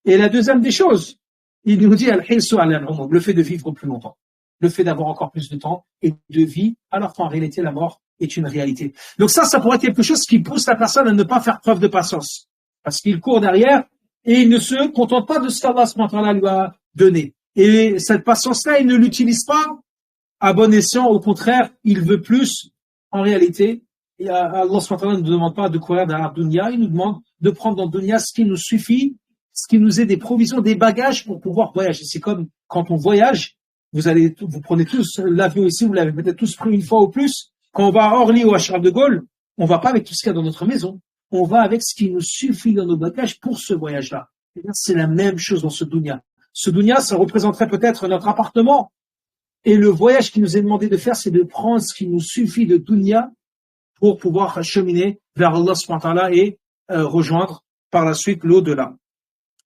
Et la deuxième des choses, il nous dit al-hirsu ala al-umur. Le fait de vivre plus longtemps. Le fait d'avoir encore plus de temps et de vie, alors qu'en réalité, la mort est une réalité. Donc ça pourrait être quelque chose qui pousse la personne à ne pas faire preuve de patience. Parce qu'il court derrière et il ne se contente pas de ce qu'Allah subhanahu wa ta'ala lui a donné. Et cette patience-là, il ne l'utilise pas à bon escient. Au contraire, il veut plus. En réalité, Allah subhanahu wa ta'ala ne nous demande pas de courir derrière dunya, il nous demande de prendre dans dunya ce qui nous suffit, ce qui nous est des provisions, des bagages pour pouvoir voyager. C'est comme quand on voyage, vous prenez tous l'avion ici, vous l'avez peut-être tous pris une fois ou plus. Quand on va à Orly ou à Charles de Gaulle, on va pas avec tout ce qu'il y a dans notre maison. On va avec ce qui nous suffit dans nos bagages pour ce voyage-là. Et bien, c'est la même chose dans ce dunya. Ce dunya, ça représenterait peut-être notre appartement. Et le voyage qui nous est demandé de faire, c'est de prendre ce qui nous suffit de dunya pour pouvoir cheminer vers Allah subhanahu wa ta'ala et rejoindre par la suite l'au-delà.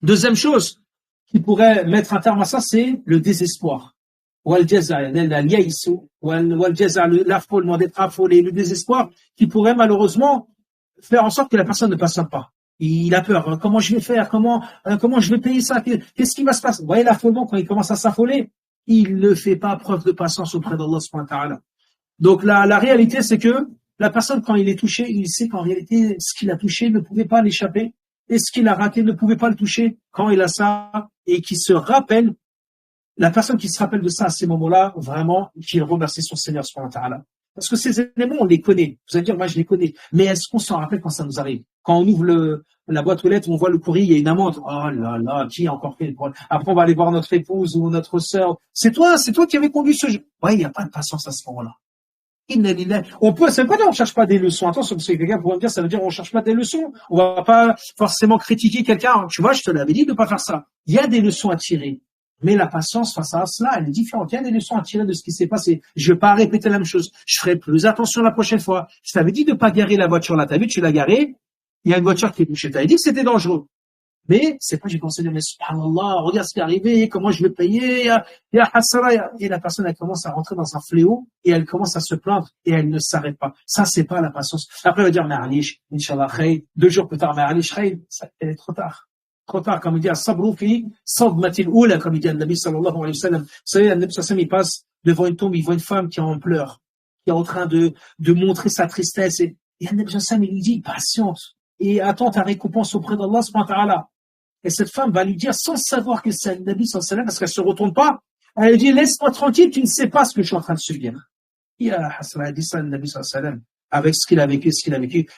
Deuxième chose qui pourrait mettre un terme à ça, c'est le désespoir. L'affolement, d'être affolé, le désespoir qui pourrait malheureusement faire en sorte que la personne ne patiente pas. Il a peur. Comment je vais faire? Comment je vais payer ça? Qu'est-ce qui va se passer? Vous voyez l'affolement, quand il commence à s'affoler, il ne fait pas preuve de patience auprès d'Allah subhanahu wa ta'ala. Donc la réalité, c'est que la personne, quand il est touché, il sait qu'en réalité, ce qu'il a touché ne pouvait pas l'échapper, et ce qu'il a raté ne pouvait pas le toucher. Quand il a ça, et qu'il se rappelle, la personne qui se rappelle de ça à ces moments-là, vraiment, qu'il remercie son Seigneur subhanahu wa ta'ala. Parce que ces éléments, on les connaît. Vous allez dire, moi, je les connais. Mais est-ce qu'on s'en rappelle quand ça nous arrive? Quand on ouvre la boîte aux lettres, on voit le courrier, il y a une amende. Oh là là, qui a encore fait le problème? Après, on va aller voir notre épouse ou notre sœur. C'est toi qui avais conduit ce jeu. Ouais, il n'y a pas de patience à ce moment-là. Ça veut pas dire on cherche pas des leçons. Attention, parce que quelqu'un pourrait me dire, ça veut dire on cherche pas des leçons. On va pas forcément critiquer quelqu'un. Tu vois, je te l'avais dit de pas faire ça. Il y a des leçons à tirer. Mais la patience face à cela, elle est différente. Il y a des leçons à tirer de ce qui s'est passé. Je vais pas répéter la même chose. Je ferai plus attention la prochaine fois. Je t'avais dit de pas garer la voiture là. T'as vu, tu l'as garée. Il y a une voiture qui est touchée. T'avais dit que c'était dangereux. Mais c'est pas, j'ai pensé, mais subhanallah, regarde ce qui est arrivé, comment je vais payer, et la personne, elle commence à rentrer dans un fléau, et elle commence à se plaindre, et elle ne s'arrête pas. Ça, c'est pas la patience. Après, elle va dire, mais Alish, Inch'Allah, khaïr. 2 jours plus tard, mais Alish, khaïr, elle est trop tard. Trop tard, comme il dit, sabru fi sadmatil oula, comme il dit le Nabi sallallahu alayhi wa sallam. Vous savez, le Nabi sallallahu alayhi wa sallam, il passe devant une tombe, il voit une femme qui est en pleurs, qui est en train de montrer sa tristesse, et le Nabi sallallahu alayhi wa sallam, il lui dit, patiente, et attends ta récompense auprès d'Allah subhanahu wa ta'ala. Et cette femme va lui dire, sans savoir que c'est le Nabi sallallahu alayhi wa sallam, parce qu'elle se retourne pas, elle lui dit, laisse-moi tranquille, tu ne sais pas ce que je suis en train de subir. Il a dit ça le Nabi sallallahu alayhi wa sallam. avec ce qu'il a vécu,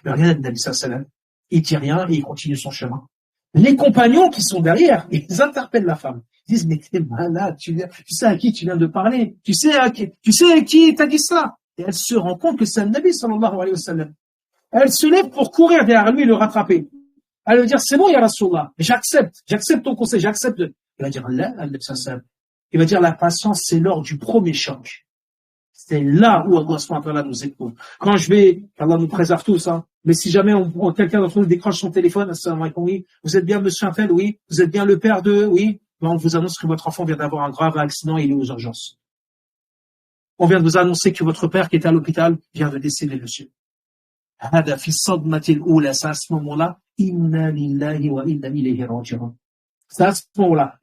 mais rien de Nabi sallallahu alayhi wa sallam. Il dit rien et il continue son chemin. Les compagnons qui sont derrière, ils interpellent la femme. Ils disent, mais t'es malade, tu sais à qui tu viens de parler, tu sais à qui t'a dit ça. Et elle se rend compte que c'est un Nabi sallallahu alayhi wa sallam. Elle se lève pour courir derrière lui et le rattraper. Elle va dire, c'est bon, ya Rasulallah, j'accepte ton conseil, j'accepte. Il va dire, là, il va dire, la patience, c'est lors du premier choc. C'est là où Allah subhanahu wa ta'ala nous éprouve. Quand Allah nous préserve tous, hein. Mais si jamais quelqu'un d'entre nous décroche son téléphone, assalamu alaykoum, oui, vous êtes bien monsieur Appel, oui, vous êtes bien le père de, oui, ben on vous annonce que votre enfant vient d'avoir un grave accident et il est aux urgences. On vient de vous annoncer que votre père qui était à l'hôpital vient de décéder, monsieur. Hada fi sadmatil oula, c'est à ce moment-là, inna lillahi wa inna ilayhi raji'un. C'est à ce moment-là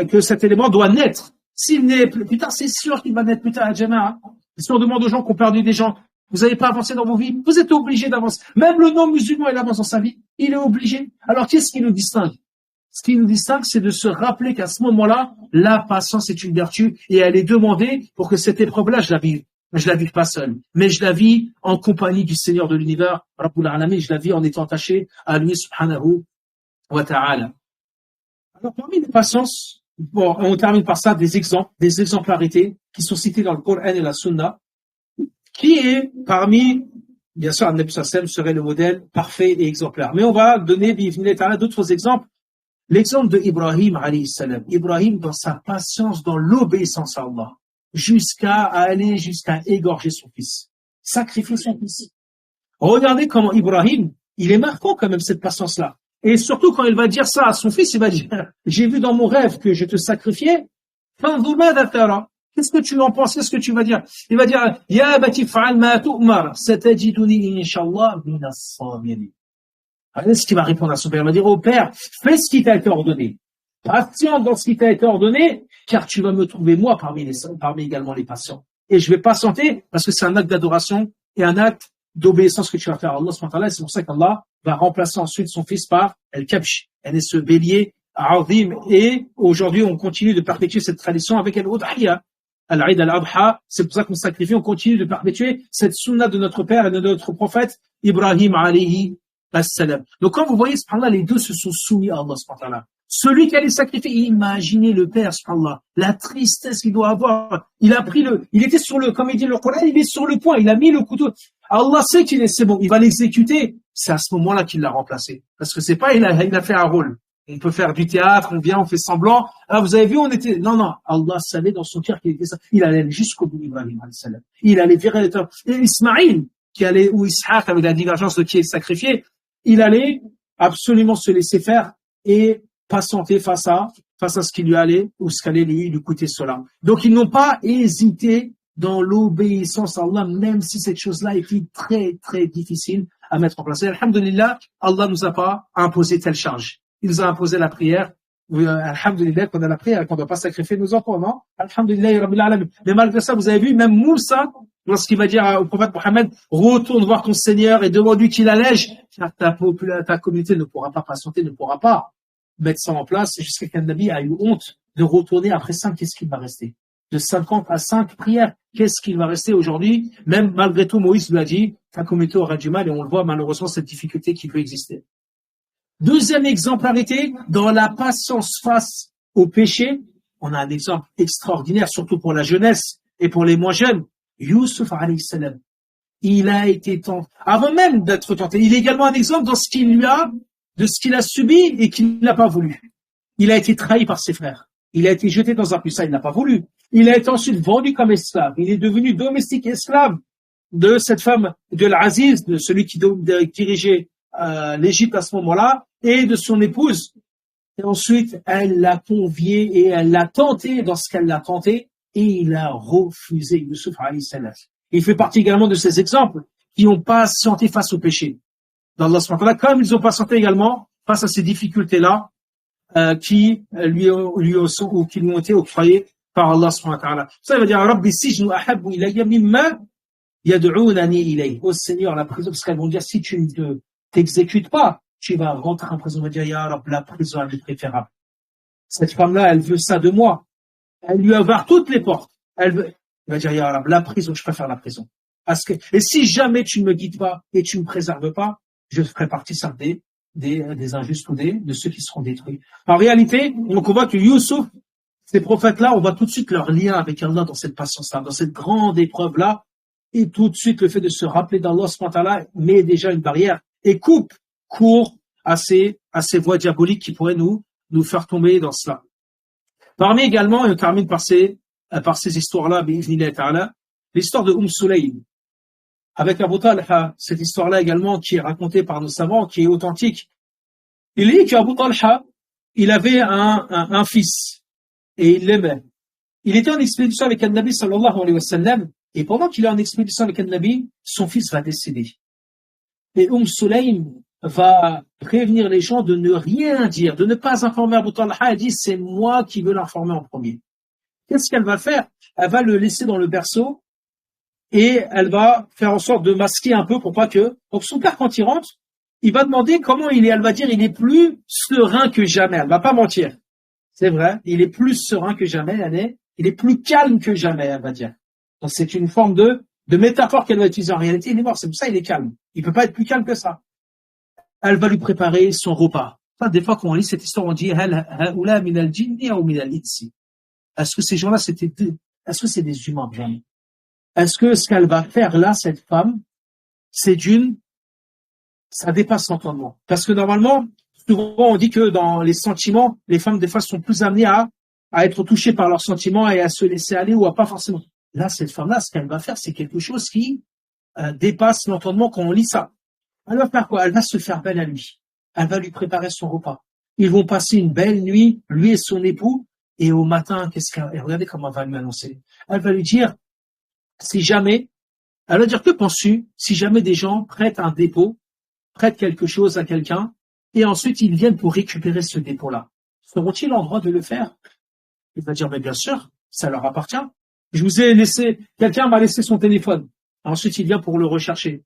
que cet élément doit naître. S'il naît plus tard, c'est sûr qu'il va naître plus tard à Jama'a. Si on demande aux gens qui ont perdu des gens, vous n'avez pas avancé dans vos vies, vous êtes obligés d'avancer. Même le non-musulman, il avance dans sa vie, il est obligé. Alors, qu'est-ce qui nous distingue? Ce qui nous distingue, c'est de se rappeler qu'à ce moment-là, la patience est une vertu et elle est demandée pour que cette épreuve-là, je la vive pas seule, mais je la vis en compagnie du Seigneur de l'univers, Rabbul Alamin, je la vis en étant attaché à lui, subhanahu wa ta'ala. Alors, parmi les patiences, bon, on termine par ça, des exemplarités qui sont citées dans le Coran et la Sunna, qui est parmi, bien sûr, Nabi sallallahu alayhi wa sallam serait le modèle parfait et exemplaire. Mais on va donner, d'autres exemples. L'exemple de Ibrahim, alayhi salam. Ibrahim, dans sa patience, dans l'obéissance à Allah, jusqu'à égorger son fils. Sacrifier son fils. Regardez comment Ibrahim, il est marquant quand même, cette patience-là. Et surtout, quand il va dire ça à son fils, il va dire, j'ai vu dans mon rêve que je te sacrifiais. Qu'est-ce que tu en penses? Qu'est-ce que tu vas dire? Il va dire, Ya bati fa'al ma tu'mar, satajiduni inshallah min as-sabirin. Regardez ce qu'il va répondre à son père. Il va dire, oh père, fais ce qui t'a été ordonné. Patient dans ce qui t'a été ordonné, car tu vas me trouver moi parmi également les patients. Et je vais patienter parce que c'est un acte d'adoration et un acte d'obéissance que tu vas faire à Allah subhanahu wa ta'ala. C'est pour ça qu'Allah va remplacer ensuite son fils par El-Kabsh. Elle est ce bélier azim. Et aujourd'hui, on continue de perpétuer cette tradition avec El-Udhiyya. Al-Eid al-Adha, c'est pour ça qu'on sacrifie, on continue de perpétuer cette sunna de notre père et de notre prophète Ibrahim alayhi as-salam. Donc quand vous voyez, subhanallah, les deux se sont soumis à Allah subhanahu wa ta'ala. Celui qui allait sacrifier, imaginez le père, subhanallah, la tristesse qu'il doit avoir. Il était sur comme il dit le Coran, il est sur le point, il a mis le couteau. Allah sait c'est bon, il va l'exécuter. C'est à ce moment-là qu'il l'a remplacé. Parce que c'est pas, il a fait un rôle. On peut faire du théâtre, on fait semblant. Ah, vous avez vu, non, Allah savait dans son cœur qu'il était ça. Il allait jusqu'au bout d'Ibrahim, alayhi salam. Il allait virer les temps. Et Ismaïl, ou Ishaq, avec la divergence de qui est sacrifié, il allait absolument se laisser faire et patienter face à ce qui lui allait, ou ce qu'allait lui coûter cela. Donc, ils n'ont pas hésité dans l'obéissance à Allah, même si cette chose-là était très, très difficile à mettre en place. Et alhamdulillah, Allah nous a pas imposé telle charge. Il nous a imposé la prière. Alhamdulillah, qu'on a la prière, qu'on ne doit pas sacrifier nos enfants, non? Alhamdulillah, Rabbil Alamin. Mais malgré ça, vous avez vu, même Moussa, lorsqu'il va dire au prophète Mohammed, retourne voir ton Seigneur et demande-lui qu'il allège, car ta communauté ne pourra pas patienter, ne pourra pas mettre ça en place. Jusqu'à qu'un Nabi a eu honte de retourner après 5, qu'est-ce qu'il va rester? De 50 à 5 prières, qu'est-ce qu'il va rester aujourd'hui? Même malgré tout, Moïse lui a dit, ta communauté aura du mal, et on le voit malheureusement, cette difficulté qui peut exister. Deuxième exemplarité, dans la patience face au péché, on a un exemple extraordinaire, surtout pour la jeunesse et pour les moins jeunes. Youssouf alayhi salam. Il a été tenté, avant même d'être tenté. Il est également un exemple de ce qu'il a subi et qu'il n'a pas voulu. Il a été trahi par ses frères. Il a été jeté dans un puits, ça il n'a pas voulu. Il a été ensuite vendu comme esclave. Il est devenu domestique esclave de cette femme, de l'Aziz, de celui qui dirigeait l'Égypte à ce moment-là, et de son épouse. Et ensuite, elle l'a convié et elle l'a tenté dans ce qu'elle l'a tenté, et il a refusé, Youssouf alayhi salam. Il fait partie également de ces exemples qui ont patienté face au péché d'Allah subhanahu wa ta'ala, comme ils ont patienté également face à ces difficultés-là qui lui ont été octroyées par Allah subhanahu wa ta'ala. Ça veut dire, Rabbi sijnu ahabbu ilayya mimma yad'unani ilayhi. Oh Seigneur, la prison, parce qu'elles vont dire, si tu ne t'exécutes pas, tu vas rentrer en prison. On va dire, Ya Rab, la prison, elle est préférable. Cette femme-là, elle veut ça de moi. Elle lui a ouvert toutes les portes. Elle va dire, Ya Rab, la prison, je préfère la prison. Et si jamais tu ne me guides pas et tu ne me préserves pas, je ferai partie ça des injustes ou de ceux qui seront détruits. En réalité, donc on voit que Youssouf, ces prophètes-là, on voit tout de suite leur lien avec Allah dans cette patience-là, dans cette grande épreuve-là, et tout de suite le fait de se rappeler d'Allah subhanahu wa ta'ala met déjà une barrière et court à ces voies diaboliques qui pourraient nous faire tomber dans cela. Parmi également, et on termine par ces histoires-là, bi'idhnillah ta'ala, l'histoire de Sulaym, avec Abu Talha, cette histoire-là également qui est racontée par nos savants, qui est authentique. Il dit qu'Abu Talha, il avait un fils, et il l'aimait. Il était en expédition avec un Nabi sallallahu alayhi wa sallam, et pendant qu'il est en expédition avec un Nabi, son fils va décéder. Et Sulaym va prévenir les gens de ne rien dire, de ne pas informer Abu Talha. Elle dit, c'est moi qui veux l'informer en premier. Qu'est-ce qu'elle va faire? Elle va le laisser dans le berceau, et elle va faire en sorte de masquer un peu pour pas que... Donc son père, quand il rentre, il va demander comment il est. Elle va dire, il est plus serein que jamais. Elle va pas mentir. C'est vrai, il est plus serein que jamais, il est plus calme que jamais, elle va dire. Donc c'est une forme de métaphore qu'elle va utiliser. En réalité, il est mort, c'est pour ça qu'il est calme. Il peut pas être plus calme que ça. Elle va lui préparer son repas. Enfin, des fois, quand on lit cette histoire, on dit, est-ce que ces gens-là, est-ce que c'est des humains, vraiment? Est-ce que ce qu'elle va faire là, cette femme, ça dépasse l'entendement? Parce que normalement, souvent on dit que dans les sentiments, les femmes des fois sont plus amenées à être touchées par leurs sentiments et à se laisser aller ou à pas forcément. Là, cette femme-là, ce qu'elle va faire, c'est quelque chose qui dépasse l'entendement quand on lit ça. Elle va faire quoi? Elle va se faire belle à lui. Elle va lui préparer son repas. Ils vont passer une belle nuit, lui et son époux, et au matin, et regardez comment elle va lui annoncer. Elle va lui dire, elle va dire, que penses-tu si jamais des gens prêtent quelque chose à quelqu'un, et ensuite ils viennent pour récupérer ce dépôt-là? Seront-ils en droit de le faire? Il va dire, mais bien sûr, ça leur appartient. Quelqu'un m'a laissé son téléphone. Ensuite, il vient pour le rechercher.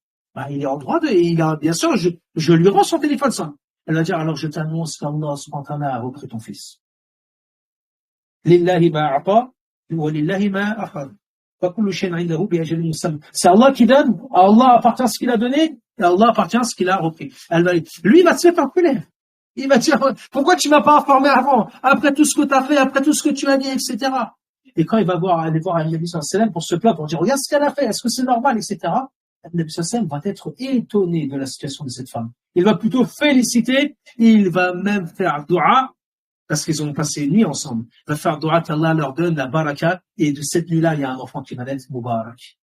Il est en droit bien sûr, je lui rends son téléphone, ça. Elle va dire, alors je t'annonce qu'Allah subhanahu wa ta'ala a repris ton fils. Lillahi ma a'ta, wa lillahi ma akhad. C'est Allah qui donne, à Allah appartient ce qu'il a donné, et à Allah appartient ce qu'il a repris. Lui, il va se faire enculer. Il va dire, pourquoi tu m'as pas informé avant, après tout ce que tu as fait, après tout ce que tu as dit, etc. Et quand il va aller voir Nabi sallallahu alayhi wa sallam pour se plaindre, pour dire, regarde ce qu'elle a fait, est-ce que c'est normal, etc. Nabi sallallahu alayhi wa sallam va être étonné de la situation de cette femme. Il va plutôt féliciter, il va même faire dua, parce qu'ils ont passé une nuit ensemble. Il va faire dua qu'Allah leur donne la baraka, et de cette nuit-là, il y a un enfant qui va naître, Moubarak.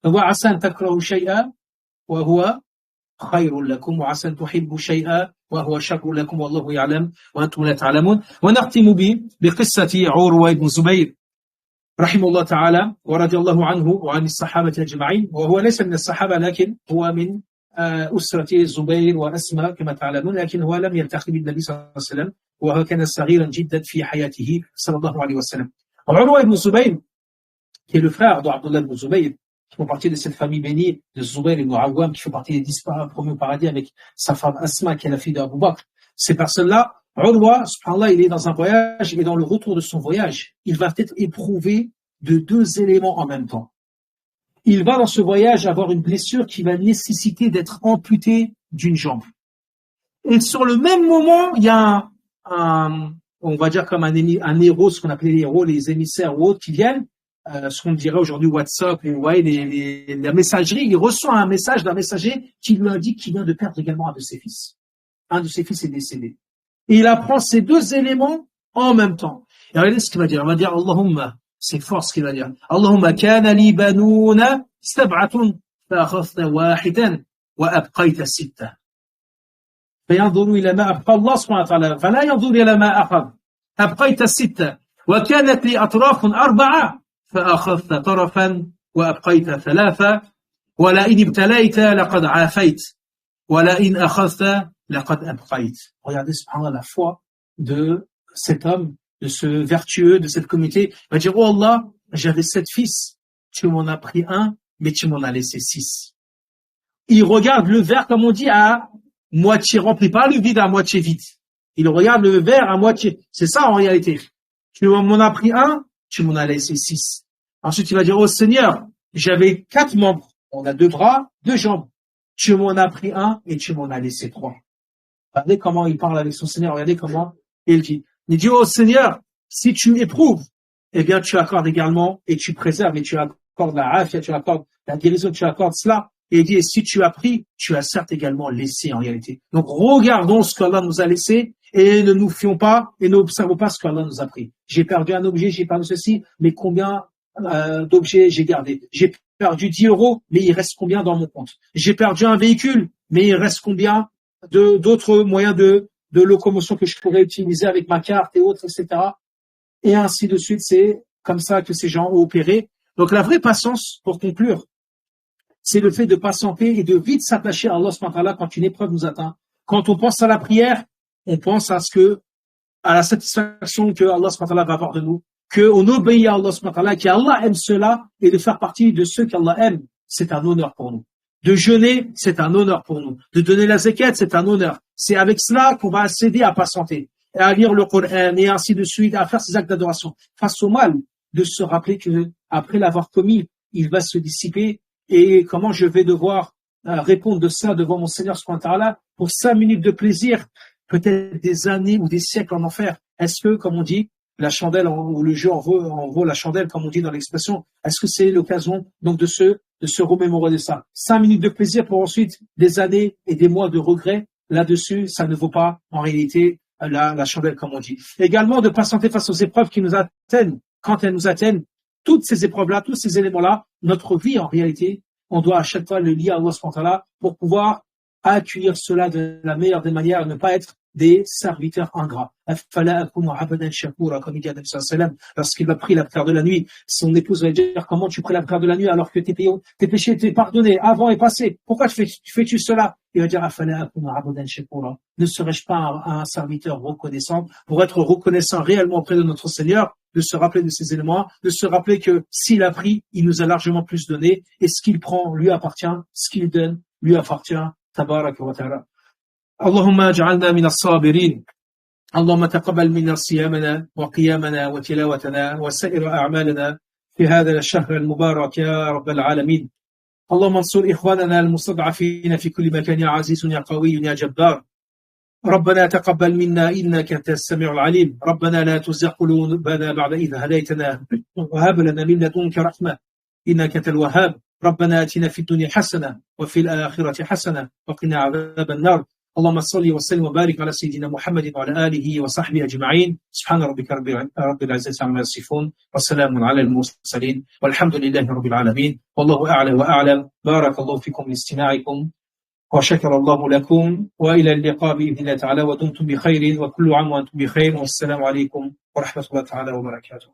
وعسى أن تكرهوا شيئا وهو خير لكم وعسى أن تحبوا شيئا وهو شر لكم والله يعلم وأنتم لا تعلمون. ونختم بقصة عروة بن الزبير رحمه الله تعالى ورضي الله عنه وعن الصحابة أجمعين، وهو ليس من الصحابة لكن هو من أسرة الزبير وأسماء كما تعلمون، لكن هو لم يلتقي بالنبي صلى الله عليه وسلم وهو كان صغيرا جدا في حياته صلى الله عليه وسلم. عروة بن الزبير qui est le frère d'Abdullah ibn Zubayr, qui font partie de cette famille bénie de Zubayr ibn Awwam, qui fait partie des 10 premiers au paradis avec sa femme Asma, qui est la fille d'Abu Bakr. Ces personnes-là, Urwa, subhanallah, il est dans un voyage, et dans le retour de son voyage, il va être éprouvé de 2 éléments en même temps. Il va dans ce voyage avoir une blessure qui va nécessiter d'être amputé d'une jambe. Et sur le même moment, il y a on va dire comme un héros, ce qu'on appelait les héros, les émissaires ou autres qui viennent, ce qu'on dirait aujourd'hui WhatsApp, la messagerie, il reçoit un message d'un messager qui lui indique qu'il vient de perdre également un de ses fils. Un de ses fils est décédé. Et il apprend ces 2 éléments en même temps. Et regardez ce qu'il va dire. Il va dire, Allahumma, c'est fort ce qu'il va dire. Allahumma kana li banuna sab'atun fa akhadhta wahidan wa abqayta sitta. فينظر إلى ما أبقى الله سبحانه وتعالى فلا ينظر إلى ما أخذ أبقيت الستة وكانت لي أطراف 4 فأخذت طرفا وأبقيت 3 ولئن ابتليت لقد عافيت ولئن أخذت لقد أبقيت. Regardez subhanallah la foi de cet homme, de ce vertueux, de cette communauté. Il va dire, oh Allah, j'avais 7 fils, tu m'en as pris un, mais tu m'en as laissé 6. Il regarde le verre, comme on dit, à moitié rempli, pas le vide à moitié vide. Il regarde le verre à moitié. C'est ça en réalité. Tu m'en as pris un, tu m'en as laissé 6. Ensuite, il va dire, oh Seigneur, J'avais 4 membres. On a 2 bras, 2 jambes. Tu m'en as pris un et tu m'en as laissé 3. Regardez comment il parle avec son Seigneur. Regardez comment il dit. Il dit, oh Seigneur, si tu éprouves, eh bien, tu accordes également et tu préserves et tu accordes la afia, tu accordes la guérison, tu accordes cela. Et il dit, et si tu as pris, tu as certes également laissé en réalité. Donc, regardons ce qu'Allah nous a laissé et ne nous fions pas et n'observons pas ce qu'Allah nous a pris. J'ai perdu un objet, j'ai perdu ceci, mais combien d'objets j'ai gardé? J'ai perdu 10 euros, mais il reste combien dans mon compte? J'ai perdu un véhicule, mais il reste combien d'autres moyens de locomotion que je pourrais utiliser avec ma carte et autres, etc. Et ainsi de suite. C'est comme ça que ces gens ont opéré. Donc la vraie patience, pour conclure, c'est le fait de patienter et de vite s'attacher à Allah subhanahu wa ta'ala quand une épreuve nous atteint. Quand on pense à la prière, on pense à la satisfaction que Allah subhanahu wa ta'ala va avoir de nous, qu'on obéit à Allah subhanahu wa ta'ala, qu'Allah aime cela, et de faire partie de ceux qu'Allah aime, c'est un honneur pour nous. De jeûner, c'est un honneur pour nous. De donner la zakat, c'est un honneur. C'est avec cela qu'on va s'aider à patienter, et à lire le Coran, et ainsi de suite, à faire ces actes d'adoration. Face au mal, de se rappeler que après l'avoir commis, il va se dissiper, et comment je vais devoir répondre de ça devant mon Seigneur subhanahu wa ta'ala pour 5 minutes de plaisir, peut-être des années ou des siècles en enfer. Est-ce que, comme on dit, la chandelle ou le jeu en vaut la chandelle, comme on dit dans l'expression, est-ce que c'est l'occasion donc de se remémorer de ça? 5 minutes de plaisir pour ensuite des années et des mois de regrets là-dessus, ça ne vaut pas en réalité la chandelle, comme on dit. Également de patienter face aux épreuves qui nous atteignent. Quand elles nous atteignent, toutes ces épreuves-là, tous ces éléments-là, notre vie en réalité, on doit à chaque fois le lier à Allah subhanahu wa ta'ala pour pouvoir accueillir cela de la meilleure des manières et ne pas être des serviteurs ingrats. Comme il dit à Nabi sallallahu alayhi wa sallam, lorsqu'il a pris la prière de la nuit, son épouse va lui dire, comment tu pries la prière de la nuit alors que tes péchés étaient pardonnés avant et passés? Pourquoi fais-tu cela? Il va dire, ne serais-je pas un serviteur reconnaissant pour être reconnaissant réellement auprès de notre Seigneur, de se rappeler de ces éléments, de se rappeler que s'il a pris, il nous a largement plus donné, et ce qu'il prend lui appartient, ce qu'il donne lui appartient. Tabaraka wa ta'ala. اللهم اجعلنا من الصابرين اللهم تقبل منا صيامنا وقيامنا وتلاوتنا وسائر أعمالنا في هذا الشهر المبارك يا رب العالمين اللهم انصر إخواننا المستضعفين في كل مكان يا عزيز يا قوي يا جبار ربنا تقبل منا إنك أنت السميع العليم ربنا لا تزغ قلوبنا بعد إذ هديتنا وهب لنا من لدنك رحمة إنك أنت الوهاب ربنا آتنا في الدنيا حسنة وفي الآخرة حسنة وقنا عذاب النار اللهم صل وسلم وبارك على سيدنا محمد وعلى آله وصحبه أجمعين سبحان ربك رب العزة عما يصفون والسلام على المرسلين والحمد لله رب العالمين والله أعلى وأعلم بارك الله فيكم لاستماعكم وشكر الله لكم وإلى اللقاء بإذن الله تعالى ودمتم بخير وكل عام وأنتم بخير والسلام عليكم ورحمة الله تعالى وبركاته.